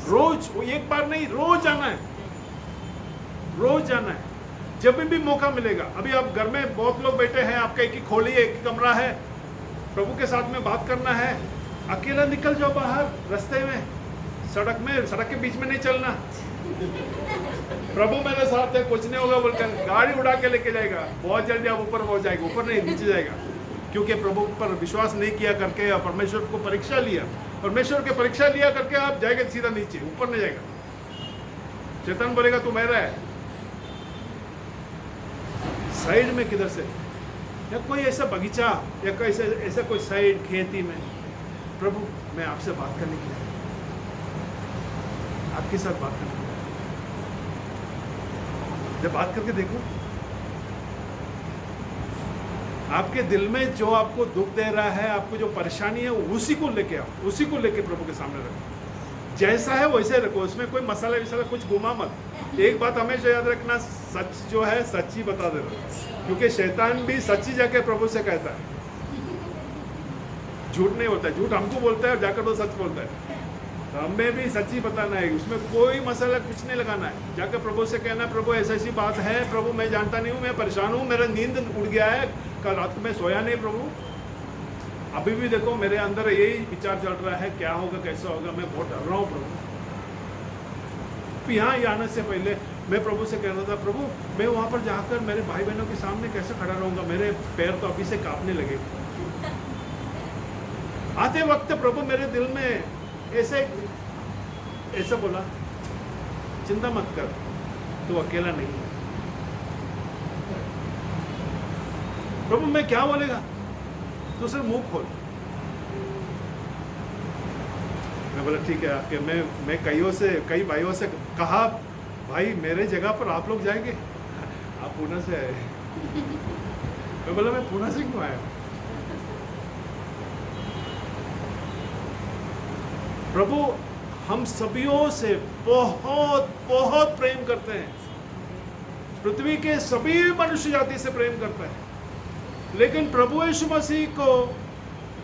रोज, वो एक बार नहीं, रोज जाना है, रोज जाना है, जब भी मौका मिलेगा। अभी आप घर में बहुत लोग बैठे हैं, आपका एक ही खोली, एक ही कमरा है, प्रभु के साथ में बात करना है, अकेला निकल जाओ बाहर रास्ते में, सड़क में, सड़क के बीच में नहीं चलना। प्रभु मेरे साथ है, कुछ नहीं होगा बोलकर गाड़ी उड़ा के लेके जाएगा, बहुत जल्दी आप ऊपर पहुंच जाएगा, ऊपर नहीं नीचे जाएगा, क्योंकि प्रभु पर विश्वास नहीं किया करके या परमेश्वर को परीक्षा लिया, परमेश्वर के परीक्षा लिया करके आप जाएंगे सीधा नीचे, ऊपर नहीं जाएगा। चेतन बोलेगा तू मेरा है, साइड में किधर से, या कोई ऐसा बगीचा या कोई ऐसा कोई साइड खेती में, प्रभु मैं आपसे बात करने के लिए, आपके साथ बात करने के लिए, जब बात करके देखो, आपके दिल में जो आपको दुख दे रहा है, आपको जो परेशानी है, उसी को लेके आओ, उसी को लेके प्रभु के सामने रखो। जैसा है वैसे रखो, उसमें कोई मसाला विसाला कुछ घुमा मत। एक बात हमेशा याद रखना, सच जो है सच्ची बता देना, क्योंकि शैतान भी सच्ची जाके प्रभु से कहता है, झूठ नहीं होता है। झूठ हमको बोलता है और जाकर तो सच बोलता है। तो हमें भी सच्ची बताना है, उसमें कोई मसाला कुछ नहीं लगाना है। जाकर प्रभु से कहना, प्रभु ऐसी ऐसी बात है, प्रभु मैं जानता नहीं हूँ, मैं परेशान हूँ, मेरा नींद उड़ गया है, कल रात को मैं सोया नहीं प्रभु, अभी भी देखो मेरे अंदर यही विचार चल रहा है, क्या होगा कैसा होगा, मैं बहुत डर रहा हूँ प्रभु। यहाँ आने से पहले मैं प्रभु से कह रहा था, प्रभु मैं वहाँ पर जाकर मेरे भाई बहनों के सामने कैसे खड़ा रहूँगा, मेरे पैर तो अभी से कांपने लगे। आते वक्त प्रभु मेरे दिल में ऐसा बोला, चिंता मत कर, तू अकेला नहीं है। प्रभु मैं क्या बोलेगा, तू सिर्फ मुंह खोल। मैं बोला ठीक है, आपके मैं कई भाइयों से कहा, भाई मेरे जगह पर आप लोग जाएंगे, आप पुणे से आए। मैं बोला मैं पुणे से क्यों आया? प्रभु हम सभियों से बहुत बहुत प्रेम करते हैं, पृथ्वी के सभी मनुष्य जाति से प्रेम करता है, लेकिन प्रभु यीशु मसीह को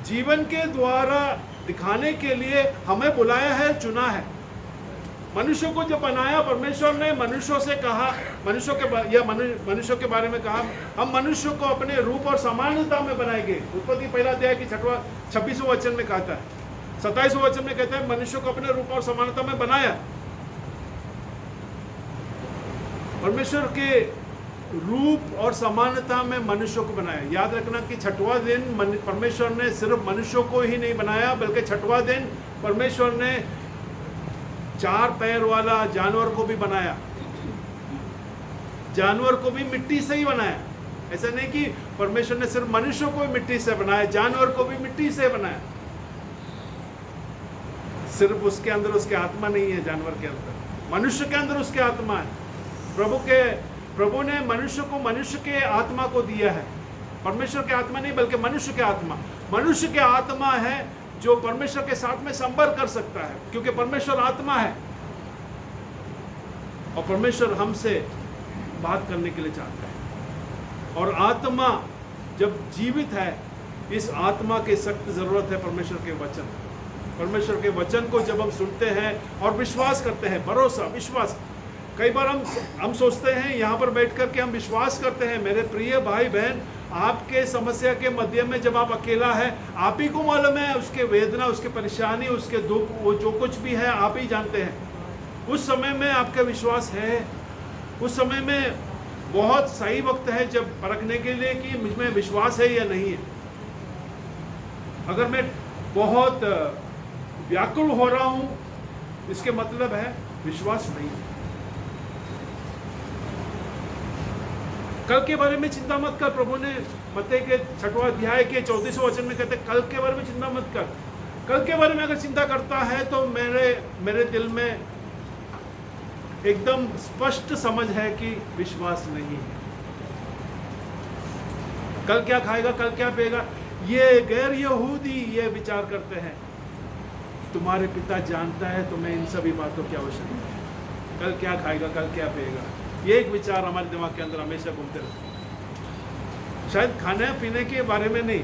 जीवन के द्वारा दिखाने के लिए हमें बुलाया है, चुना है। मनुष्यों को जब बनाया परमेश्वर ने, मनुष्यों से कहा, मनुष्यों के बारे में कहा, हम मनुष्यों को अपने रूप और समानता में बनाएंगे। उत्पत्ति पहला अध्याय की 26वें वचन में कहता है, 27वें वचन में कहता है मनुष्य को अपने रूप और समानता में बनाया। परमेश्वर के रूप और समानता में मनुष्य को बनाया। याद रखना कि छठवां दिन परमेश्वर ने सिर्फ मनुष्यों को ही नहीं बनाया, बल्कि छठवां दिन परमेश्वर ने 4 पैर वाला जानवर को भी बनाया। जानवर को भी मिट्टी से ही बनाया। ऐसा नहीं कि परमेश्वर ने सिर्फ मनुष्य को भी मिट्टी से बनाया, जानवर को भी मिट्टी से बनाया। सिर्फ उसके अंदर उसकी आत्मा नहीं है, जानवर के अंदर, मनुष्य के अंदर उसकी आत्मा है। प्रभु ने मनुष्य को मनुष्य के आत्मा को दिया है। परमेश्वर के आत्मा नहीं, बल्कि मनुष्य के आत्मा। मनुष्य के आत्मा है जो परमेश्वर के साथ में संपर्क कर सकता है, क्योंकि परमेश्वर आत्मा है और परमेश्वर हमसे बात करने के लिए चाहता है। और आत्मा जब जीवित है, इस आत्मा की सख्त जरूरत है परमेश्वर के वचन। परमेश्वर के वचन को जब हम सुनते हैं और विश्वास करते हैं, भरोसा, विश्वास। कई बार हम सोचते हैं यहाँ पर बैठ कर के हम विश्वास करते हैं। मेरे प्रिय भाई बहन, आपके समस्या के मध्य में जब आप अकेला है, आप ही को मालूम है उसके वेदना, उसके परेशानी, उसके दुख, वो जो कुछ भी है आप ही जानते हैं। उस समय में आपका विश्वास है, उस समय में बहुत सही वक्त है जब परखने के लिए कि मुझ में विश्वास है या नहीं है। अगर मैं बहुत व्याकुल हो रहा हूं, इसके मतलब है विश्वास नहीं है। कल के बारे में चिंता मत कर। प्रभु ने मत्ती के 6वां अध्याय के 34वें वचन में कहते, कल के बारे में चिंता मत कर। कल के बारे में अगर चिंता करता है तो मेरे दिल में एकदम स्पष्ट समझ है कि विश्वास नहीं है। कल क्या खाएगा, कल क्या पिएगा, ये गैर यहूदी ये विचार करते हैं। तुम्हारे पिता जानता है तुम्हें इन सभी बातों की आवश्यकता है। कल क्या खाएगा, कल क्या पिएगा, ये एक विचार हमारे दिमाग के अंदर हमेशा घूमते रहते हैं। शायद खाने पीने के बारे में नहीं,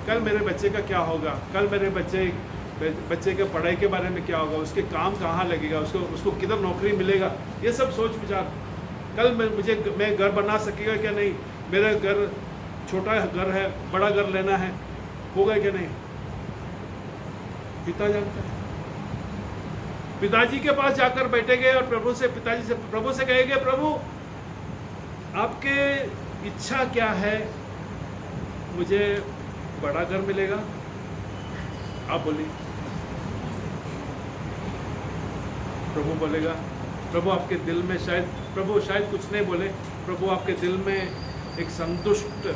कल मेरे बच्चे का क्या होगा, कल मेरे बच्चे के पढ़ाई के बारे में क्या होगा, उसके काम कहाँ लगेगा, उसको किधर नौकरी मिलेगा, ये सब सोच विचार। कल मैं घर बना सकेगा क्या नहीं, मेरा घर छोटा घर है, बड़ा घर लेना है, होगा क्या नहीं, पिता जानता है। पिताजी के पास जाकर बैठेंगे और प्रभु से कहेंगे, प्रभु आपके इच्छा क्या है, मुझे बड़ा घर मिलेगा, आप बोलिए। प्रभु बोलेगा, प्रभु आपके दिल में प्रभु शायद कुछ नहीं बोले, प्रभु आपके दिल में एक संतुष्ट,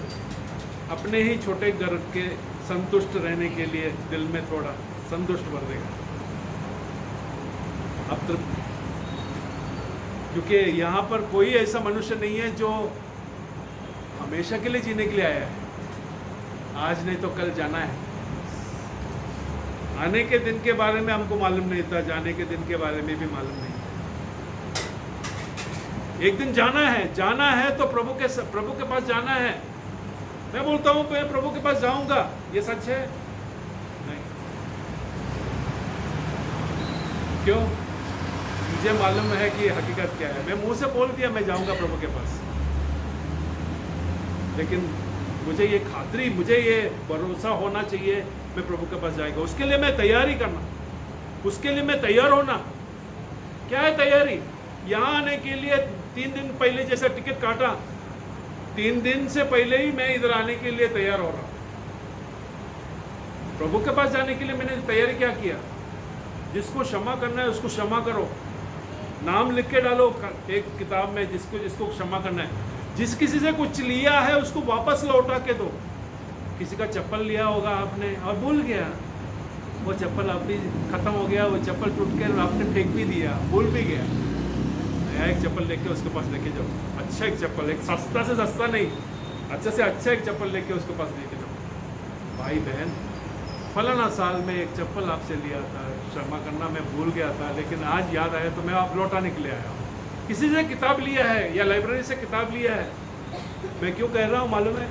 अपने ही छोटे घर के संतुष्ट रहने के लिए दिल में थोड़ा संतुष्ट भर देगा। अब तृप्त, क्योंकि यहाँ पर कोई ऐसा मनुष्य नहीं है जो हमेशा के लिए जीने के लिए आया है। आज नहीं तो कल जाना है। आने के दिन के बारे में हमको मालूम नहीं था, जाने के दिन के बारे में भी मालूम नहीं। एक दिन जाना है तो प्रभु के पास जाना है। मैं बोलता हूँ मैं प्रभु के पास जाऊंगा, ये सच है? नहीं। क्यों? मुझे मालूम है कि हकीकत क्या है। मैं मुंह से बोल दिया मैं जाऊंगा प्रभु के पास, लेकिन मुझे ये खातरी, मुझे ये भरोसा होना चाहिए मैं प्रभु के पास जाएगा। उसके लिए मैं तैयारी करना, उसके लिए मैं तैयार होना। क्या है तैयारी? यहाँ आने के लिए 3 दिन पहले जैसा टिकट काटा, 3 दिन से पहले ही मैं इधर आने के लिए तैयार हो रहा हूँ। प्रभु के पास जाने के लिए मैंने तैयारी क्या किया? जिसको क्षमा करना है उसको क्षमा करो, नाम लिख के डालो एक किताब में, जिसको क्षमा करना है। जिस किसी से कुछ लिया है उसको वापस लौटा के दो। किसी का चप्पल लिया होगा आपने और भूल गया, वो चप्पल अभी खत्म हो गया, वो चप्पल टूट के आपने फेंक भी दिया, भूल भी गया। नया एक चप्पल लेके उसके पास लेके जाओ, अच्छा एक चप्पल, एक सस्ता से सस्ता नहीं, अच्छा से अच्छा एक चप्पल लेके उसके पास लेके जाओ। भाई बहन, फलाना साल में एक चप्पल आपसे लिया था, क्षमा करना मैं भूल गया था, लेकिन आज याद आया तो मैं आप लौटाने के लिए आया हूँ। किसी से किताब लिया है या लाइब्रेरी से किताब लिया है, मैं क्यों कह रहा हूँ मालूम है?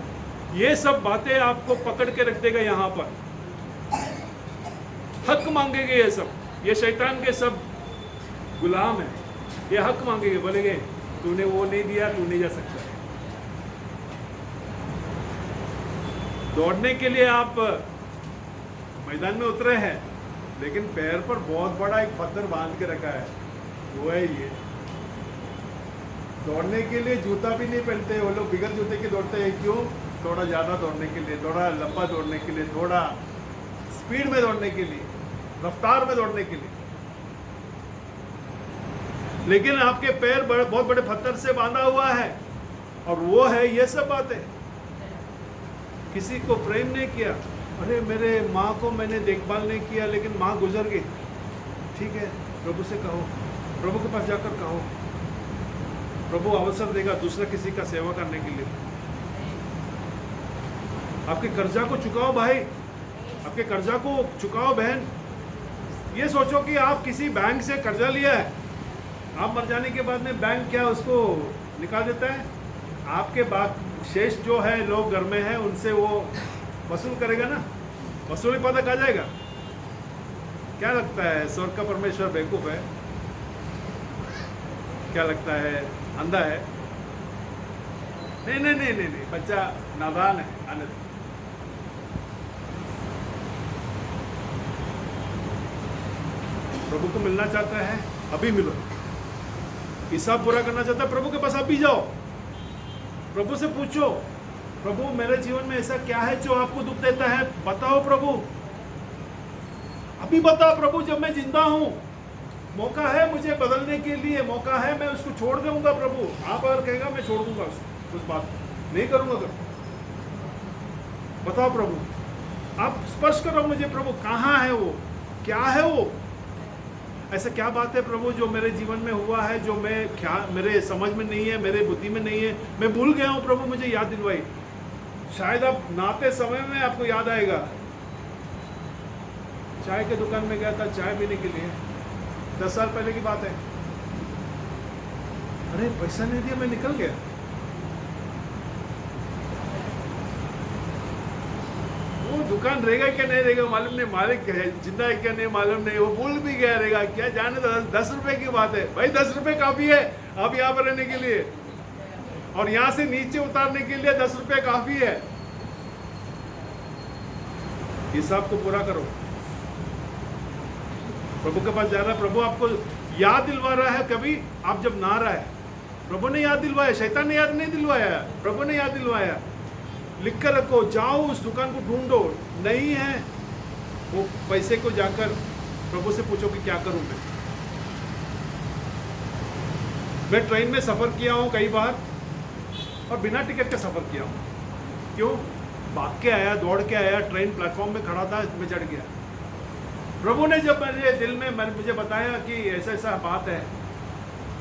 ये सब बातें आपको पकड़ के रख देगा। यहाँ पर हक मांगेंगे, ये सब, ये शैतान के सब गुलाम है, ये हक मांगेंगे, बोलेंगे तूने वो नहीं दिया, तू नहीं जा सकता। दौड़ने के लिए आप मैदान में उतरे हैं, लेकिन पैर पर बहुत बड़ा एक पत्थर बांध के रखा है, वो है ये दौड़ने के लिए जूता भी नहीं पहनते वो लोग, बिगर जूते के दौड़ते हैं। क्यों? थोड़ा ज़्यादा दौड़ने के लिए, थोड़ा लंबा दौड़ने के लिए, थोड़ा स्पीड में दौड़ने के लिए, रफ्तार में दौड़ने के लिए। लेकिन आपके पैर बहुत बड़े पत्थर से बांधा हुआ है, और वो है ये सब बातें। किसी को प्रेम नहीं किया, अरे मेरे माँ को मैंने देखभाल नहीं किया लेकिन माँ गुजर गई, ठीक है, प्रभु से कहो, प्रभु के पास जाकर कहो, प्रभु अवसर देगा दूसरा किसी का सेवा करने के लिए। आपके कर्जा को चुकाओ भाई, आपके कर्जा को चुकाओ बहन। ये सोचो कि आप किसी बैंक से कर्जा लिया है, आप मर जाने के बाद में बैंक क्या उसको निकाल देता है? आपके बाद शेष जो है लोग घर में हैं उनसे वो वसूल करेगा ना, वसूली पता आ जाएगा। क्या लगता है स्वर्ग का परमेश्वर बेवकूफ है? क्या लगता है अंधा है? नहीं नहीं नहीं नहीं नहीं, बच्चा नादान है, आनंद। प्रभु को मिलना चाहता है, अभी मिलो। हिसाब पूरा करना चाहता है, प्रभु के पास अभी जाओ, प्रभु से पूछो, प्रभु मेरे जीवन में ऐसा क्या है जो आपको दुख देता है, बताओ प्रभु, अभी बताओ प्रभु। जब मैं जिंदा हूं, मौका है मुझे बदलने के लिए, मौका है, मैं उसको छोड़ दूंगा प्रभु। आप अगर कहेगा मैं छोड़ दूंगा उस बात नहीं करूंगा, तो बताओ प्रभु, आप स्पर्श करो मुझे प्रभु, कहाँ है वो, क्या है वो, ऐसा क्या बात है प्रभु जो मेरे जीवन में हुआ है, जो मैं क्या मेरे समझ में नहीं है, मेरे बुद्धि में नहीं है, मैं भूल गया हूँ प्रभु, मुझे याद दिलवाई। शायद आप नहाते समय में आपको याद आएगा, चाय के दुकान में गया था चाय पीने के लिए, 10 साल पहले की बात है, अरे पैसा नहीं दिया, मैं निकल गया। वो दुकान रहेगा क्या नहीं रहेगा मालूम नहीं, मालिक जिंदा है क्या नहीं मालूम नहीं, वो भूल भी गया रहेगा, क्या जाने। 10 रुपए की बात है भाई, 10 रुपए काफी है आप यहाँ पर रहने के लिए, और यहाँ से नीचे उतारने के लिए 10 रुपए काफी है। हिसाब को पूरा करो, प्रभु के पास जा रहा है, प्रभु आपको याद दिलवा रहा है। कभी आप जब ना रहा है, प्रभु ने याद दिलवाया, शैतान ने याद नहीं दिलवाया, प्रभु ने याद दिलवाया। लिख कर रखो, जाओ उस दुकान को ढूंढो, नहीं है वो पैसे को जाकर प्रभु से पूछो कि क्या करूं मैं ट्रेन में सफर किया हूं कई बार, और बिना टिकट का सफर किया हूं। क्यों? भाग के आया, दौड़ के आया, ट्रेन प्लेटफॉर्म में खड़ा था, मैं चढ़ गया। प्रभु ने जब मेरे दिल में मुझे बताया कि ऐसा ऐसा बात है,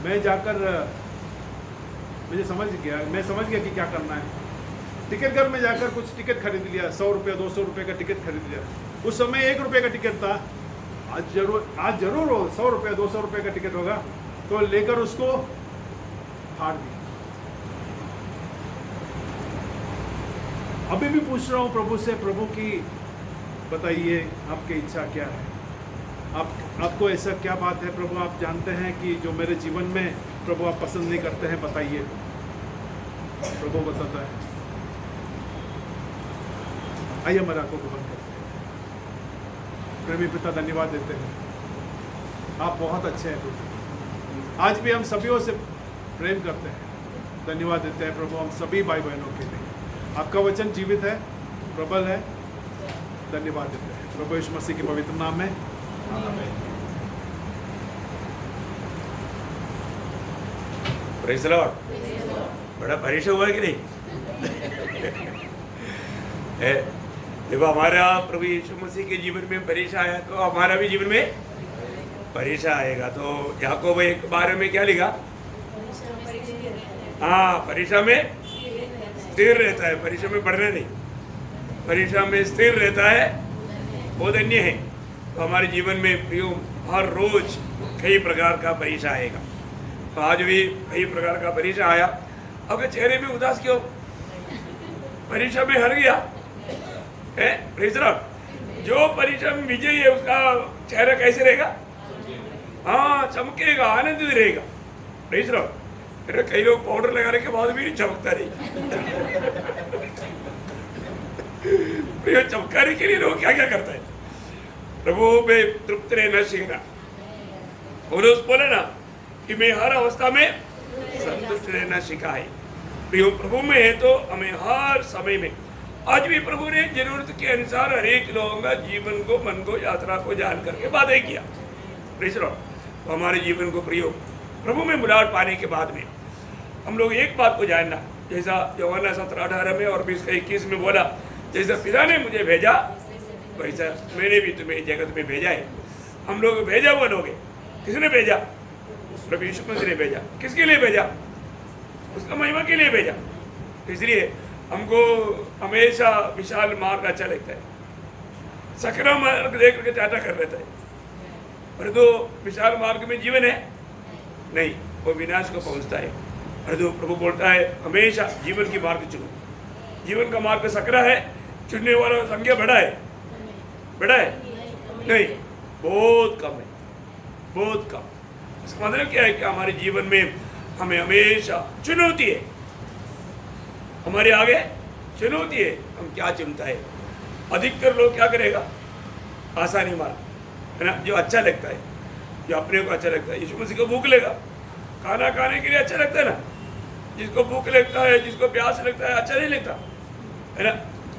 मैं जाकर मैं समझ गया कि क्या करना है। टिकट घर में जाकर कुछ टिकट खरीद लिया, 100 रुपये 200 रुपये का टिकट खरीद लिया। उस समय 1 रुपये का टिकट था, आज जरूर 100 रुपये 200 रुपये का टिकट होगा, तो लेकर उसको फाड़ दिया। अभी भी पूछ रहा हूँ प्रभु से, प्रभु की बताइए आपकी इच्छा क्या है, आपको ऐसा क्या बात है प्रभु, आप जानते हैं कि जो मेरे जीवन में प्रभु आप पसंद नहीं करते हैं, बताइए। प्रभु बताता है। आइए हमारे आंखों को बंद करते हैं। प्रेमी पिता धन्यवाद देते हैं, आप बहुत अच्छे हैं प्रभु। आज भी हम सभी से प्रेम करते हैं, धन्यवाद देते हैं प्रभु हम सभी भाई बहनों के लिए। आपका वचन जीवित है, प्रबल है, धन्यवाद देते हैं प्रभु यीशु मसीह के पवित्र नाम में, आमीन। Praise the Lord. बड़ा परेशान हुआ कि नहीं? देखो हमारा प्रभु यीशु मसीह के जीवन में परीक्षा आया तो हमारा भी जीवन में परीक्षा आएगा। तो याकूब 1:12 में क्या लिखा? हाँ, परीक्षा में स्थिर रहता है, परीक्षा में बढ़ना नहीं, परीक्षा में स्थिर रहता है, वो धन्य है। तो हमारे जीवन में प्रियो हर रोज कई प्रकार का परीक्षा आएगा। तो आज भी कई प्रकार का परीक्षा आया। अब चेहरे में उदास क्यों? परीक्षा में हार गया है। जो परीक्षा में विजयी है उसका चेहरा कैसे रहेगा? हाँ, चमकेगा, आनंदित रहेगा। Praise the Lord. कई लोग पाउडर लगाने के बाद भी नहीं चमकता नहीं। चमकाने के लिए लोग क्या क्या करता है? प्रभु में तृप्त रहना सीखना। बोले ना कि मैं हर अवस्था में संतुष्ट रहना सिखाए। प्रियो प्रभु में है तो हमें हर समय में, आज भी प्रभु ने जरूरत के अनुसार हर एक लोगों का जीवन को, मन को, यात्रा को जान करके बातें किया। Praise the Lord. तो हमारे जीवन को प्रियो प्रभु में बुलाहट पाने के बाद में हम लोग एक बात को जानना, जैसा यूहन्ना 17:18 में और 20:21 में बोला, जैसा पिता ने मुझे भेजा वैसा मैंने भी तुम्हें जगत में भेजा है। हम लोग भेजा हुआ लोग हैं। किसने भेजा? प्रभु यीशु मसीह ने भेजा। किसके लिए भेजा? उसका महिमा के लिए भेजा। इसलिए हमको हमेशा विशाल मार्ग अच्छा लगता है, सकरा मार्ग देख करके टाटा कर लेता है, पर तो विशाल मार्ग में जीवन है नहीं, वो विनाश को पहुंचता है। और जो प्रभु बोलता है हमेशा जीवन की मार्ग चुनो। जीवन का मार्ग सकरा है, चुनने वाला संख्या बड़ा है, बड़ा है नहीं, बहुत कम है, बहुत कम। इसका मतलब क्या है कि हमारे जीवन में हमें हमेशा चुनौती है, हमारे आगे चुनौती है। हम क्या चुनता है? अधिकतर लोग क्या करेगा? आसानी मार्ग है ना, जो अच्छा लगता है, जो अपने को अच्छा लगता है। यीशु मसीह को भूख लेगा, खाना खाने के लिए अच्छा लगता है ना, जिसको भूख लगता है, जिसको प्यास लगता है, अच्छा नहीं लगता है ना।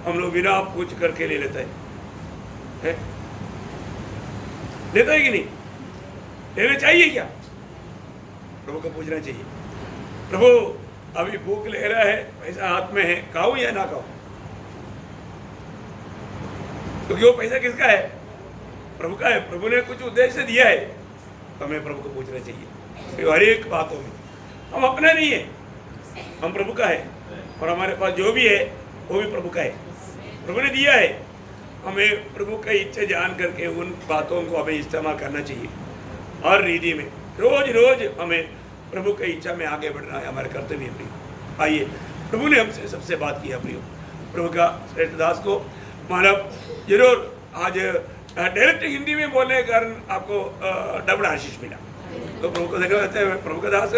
हम लोग बिना पूछ करके ले लेता है, लेता है कि नहीं? लेना चाहिए क्या? प्रभु को पूछना चाहिए, प्रभु अभी भूख ले रहा है, पैसा हाथ में है, खाऊं या ना खाऊं? क्योंकि वो पैसा किसका है? प्रभु का है। प्रभु ने कुछ उद्देश्य दिया है, तो हमें प्रभु को पूछना चाहिए। हर एक बातों में हम अपना नहीं है, हम प्रभु का है, और हमारे पास जो भी है वो भी प्रभु का है, प्रभु ने दिया है। हमें प्रभु का इच्छा जान करके उन बातों को हमें इस्तेमाल करना चाहिए। हर रीति में रोज रोज हमें प्रभु की इच्छा में आगे बढ़ना है, हमारे कर्तव्य है। प्रियो आइए, प्रभु ने हमसे सबसे बात किया। प्रियो प्रभु का श्रेष्ठ दास को मानव जरूर आज डायरेक्ट हिंदी में बोलने के कारण आपको डबल आशीष मिला, तो प्रभु को धन्यवाद देते हैं। प्रभु का दास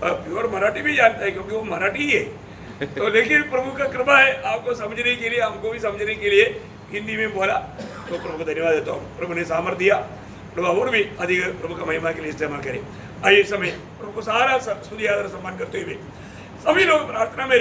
प्योर मराठी भी जानता है, क्योंकि वो मराठी ही है। तो लेकिन प्रभु का कृपा है, आपको समझने के लिए, हमको भी समझने के लिए हिंदी में बोला, तो प्रभु को धन्यवाद देता हूँ। प्रभु ने सामर्थ्य दिया, प्रभु और भी अधिक प्रभु का महिमा के लिए इस्तेमाल करें। आइए समय प्रभु को सारा स्तुति आदर सम्मान करते हुए सभी लोग प्रार्थना में